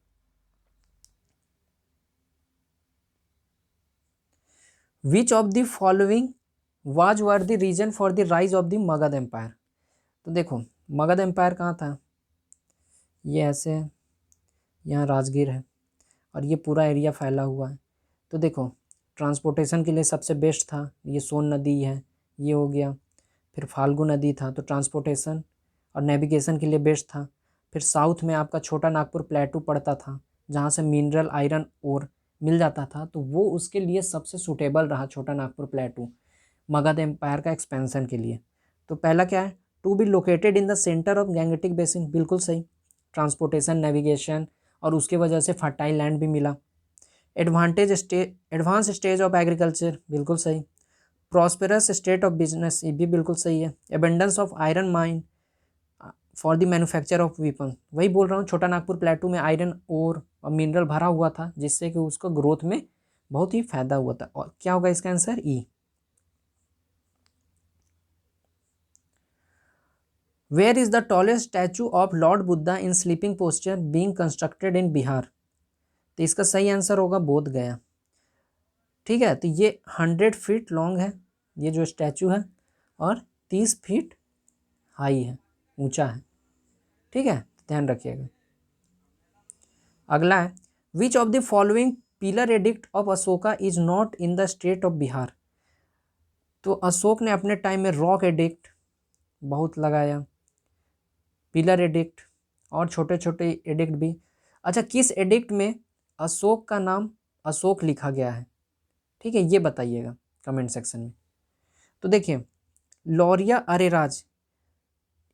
Which of the following was were the reason for the rise of the Magadha empire. तो देखो मगध एम्पायर कहाँ था? ये ऐसे है, यहाँ राजगीर है और ये पूरा एरिया फैला हुआ है। तो देखो ट्रांसपोर्टेशन के लिए सबसे बेस्ट था, ये सोन नदी है, ये हो गया। फिर फाल्गु नदी था, तो ट्रांसपोर्टेशन और नेविगेशन के लिए बेस्ट था। फिर साउथ में आपका छोटा नागपुर प्लेटू पड़ता था, जहाँ से मिनरल आयरन ओर मिल जाता था, तो वो उसके लिए सबसे सूटेबल रहा छोटा नागपुर प्लेटू मगध एम्पायर का एक्सपेंशन के लिए। तो पहला क्या है? To be located in the centre of Gangetic basin, बिल्कुल सही। ट्रांसपोर्टेशन, नेविगेशन और उसके वजह से फर्टाइल लैंड भी मिला। एडवांस स्टेज ऑफ एग्रीकल्चर, बिल्कुल सही। प्रॉस्पेरस स्टेट ऑफ बिजनेस, ये भी बिल्कुल सही है। Abundance of iron mine for the manufacture of weapon, वही बोल रहा हूँ, छोटा नागपुर प्लेटू में आयरन और मिनरल भरा हुआ था, जिससे कि उसको ग्रोथ में बहुत ही फायदा हुआ था। और क्या होगा इसका answer? E. Where is the tallest statue of Lord Buddha in sleeping posture being constructed in Bihar. तो इसका सही आंसर होगा बोध गया। ठीक है, तो ये 100 फीट लॉन्ग है ये जो स्टैचू है, और 30 फीट हाई है, ऊंचा है। ठीक है, ध्यान रखिएगा। अगला है which of the following pillar edict of Ashoka is not in the state of Bihar. तो अशोक ने अपने टाइम में रॉक एडिक्ट बहुत लगाया, पिलर एडिक्ट और छोटे छोटे एडिक्ट भी। अच्छा, किस एडिक्ट में अशोक का नाम अशोक लिखा गया है? ठीक है, ये बताइएगा कमेंट सेक्शन में। तो देखिए लौरिया अरेराज,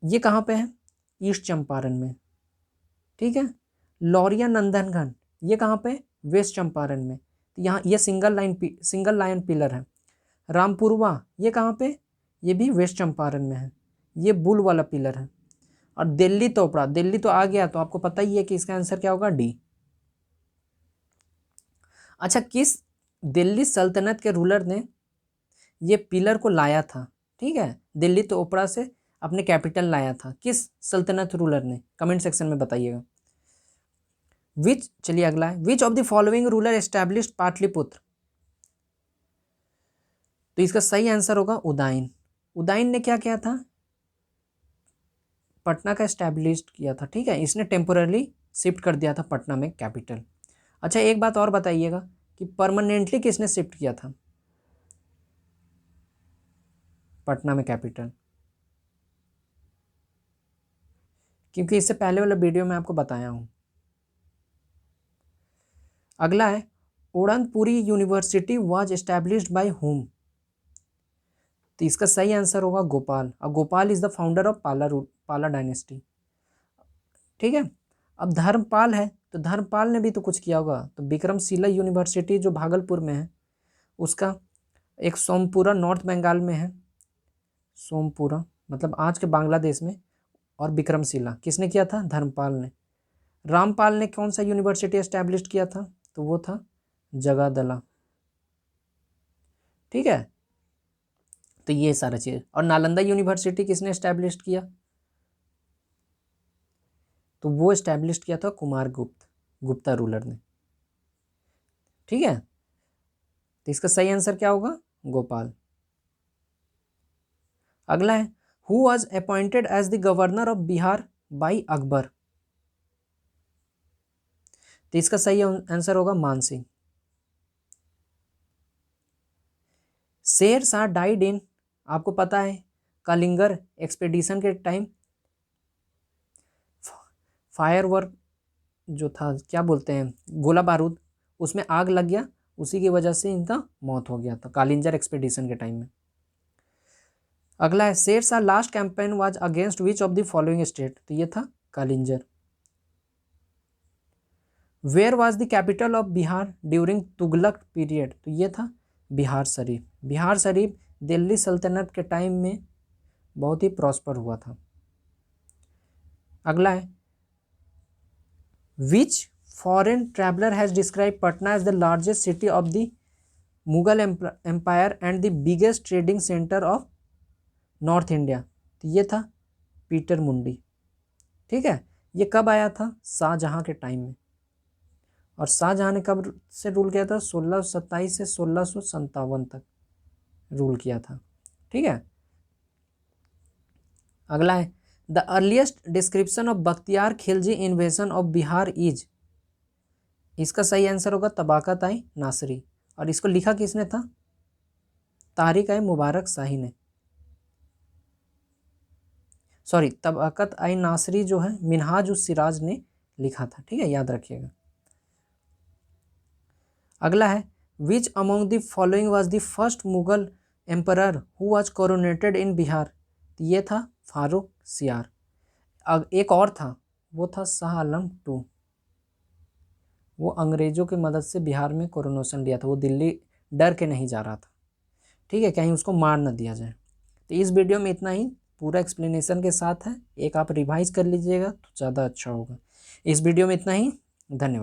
ये कहाँ पे है? ईस्ट चंपारण में। ठीक है, लौरिया नंदनगन, ये कहाँ पे? वेस्ट चंपारण में। तो यहाँ ये सिंगल लाइन पिलर है। रामपुरवा, ये कहाँ पे? ये भी वेस्ट चंपारण में है, ये बुल वाला पिलर है। और दिल्ली तोपड़ा, दिल्ली तो आ गया, तो आपको पता ही है कि इसका आंसर क्या होगा? डी। अच्छा, किस दिल्ली सल्तनत के रूलर ने ये पिलर को लाया था? ठीक है, दिल्ली तोपड़ा से अपने कैपिटल लाया था, किस सल्तनत रूलर ने? कमेंट सेक्शन में बताइएगा। चलिए अगला है which of the following ruler established Pataliputra. तो इसका सही आंसर होगा उदयन। उदयन ने क्या किया था? पटना का एस्टैब्लिश किया था। ठीक है, इसने टेम्पोरली शिफ्ट कर दिया था पटना में कैपिटल। अच्छा, एक बात और बताइएगा कि परमानेंटली किसने शिफ्ट किया था पटना में कैपिटल? क्योंकि इससे पहले वाले वीडियो में आपको बताया हूँ। अगला है Odantapuri university was established by whom. तो इसका सही आंसर होगा गोपाल, और Gopal is the founder of Pala dynasty. ठीक है, अब धर्मपाल है, तो धर्मपाल ने भी तो कुछ किया होगा। तो विक्रमशिला यूनिवर्सिटी जो भागलपुर में है, उसका एक सोमपुरा नॉर्थ बंगाल में है, सोमपुरा मतलब आज के बांग्लादेश में। और विक्रमशिला किसने किया था? धर्मपाल ने। रामपाल ने कौन सा यूनिवर्सिटी एस्टैब्लिश किया था? तो वो था जगादला। ठीक है, तो ये सारा चीज़। और नालंदा यूनिवर्सिटी किसने एस्टैब्लिश किया? तो वो एस्टैब्लिश किया था गुप्ता रूलर ने। ठीक है, तो इसका सही आंसर क्या होगा? गोपाल। अगला है who was appointed as the governor of Bihar by Akbar. तो इसका सही आंसर होगा मानसिंह। शेर शाह डाइड इन, आपको पता है कलिंगर एक्सपेडिशन के टाइम फायर वर्क जो था, क्या बोलते हैं, गोला बारूद, उसमें आग लग गया, उसी की वजह से इनका मौत हो गया था कालिंजर एक्सपेडिशन के टाइम में। अगला है Sher Shah last campaign was against which of the following state. तो ये था Kalinjar. Where was the capital of Bihar during Tughlaq period, तो ये था बिहार शरीफ। बिहार शरीफ दिल्ली सल्तनत के टाइम में बहुत ही प्रॉस्पर हुआ था। अगला है which foreign traveller has describe Patna as the largest city of the Mughal empire and the biggest trading centre of north India, तो ये था पीटर मुंडी। ठीक है, ये कब आया था? शाहजहाँ के टाइम में। और शाहजहाँ ने कब से रूल किया था? 1627 से 1657 तक रूल किया था। ठीक है, अगला है the earliest description of Bakhtiyar Khilji invasion of Bihar is, इसका सही आंसर होगा तबाकत आई नासरी। और इसको लिखा किसने था? तारिक आई मुबारक शाही ने, सॉरी तबाकत आई नासरी जो है मिनहाज उस सिराज ने लिखा था। ठीक है, याद रखिएगा। अगला है which among the following was the first Mughal emperor who was coronated in Bihar, तो ये था फारूक सियार। अब एक और था, वो था शाह आलम II। वो अंग्रेजों की मदद से बिहार में कोरोनेशन लिया था। वो दिल्ली डर के नहीं जा रहा था, ठीक है, कहीं उसको मार न दिया जाए। तो इस वीडियो में इतना ही, पूरा एक्सप्लेनेशन के साथ है। एक आप रिवाइज कर लीजिएगा तो ज़्यादा अच्छा होगा। इस वीडियो में इतना ही, धन्यवाद।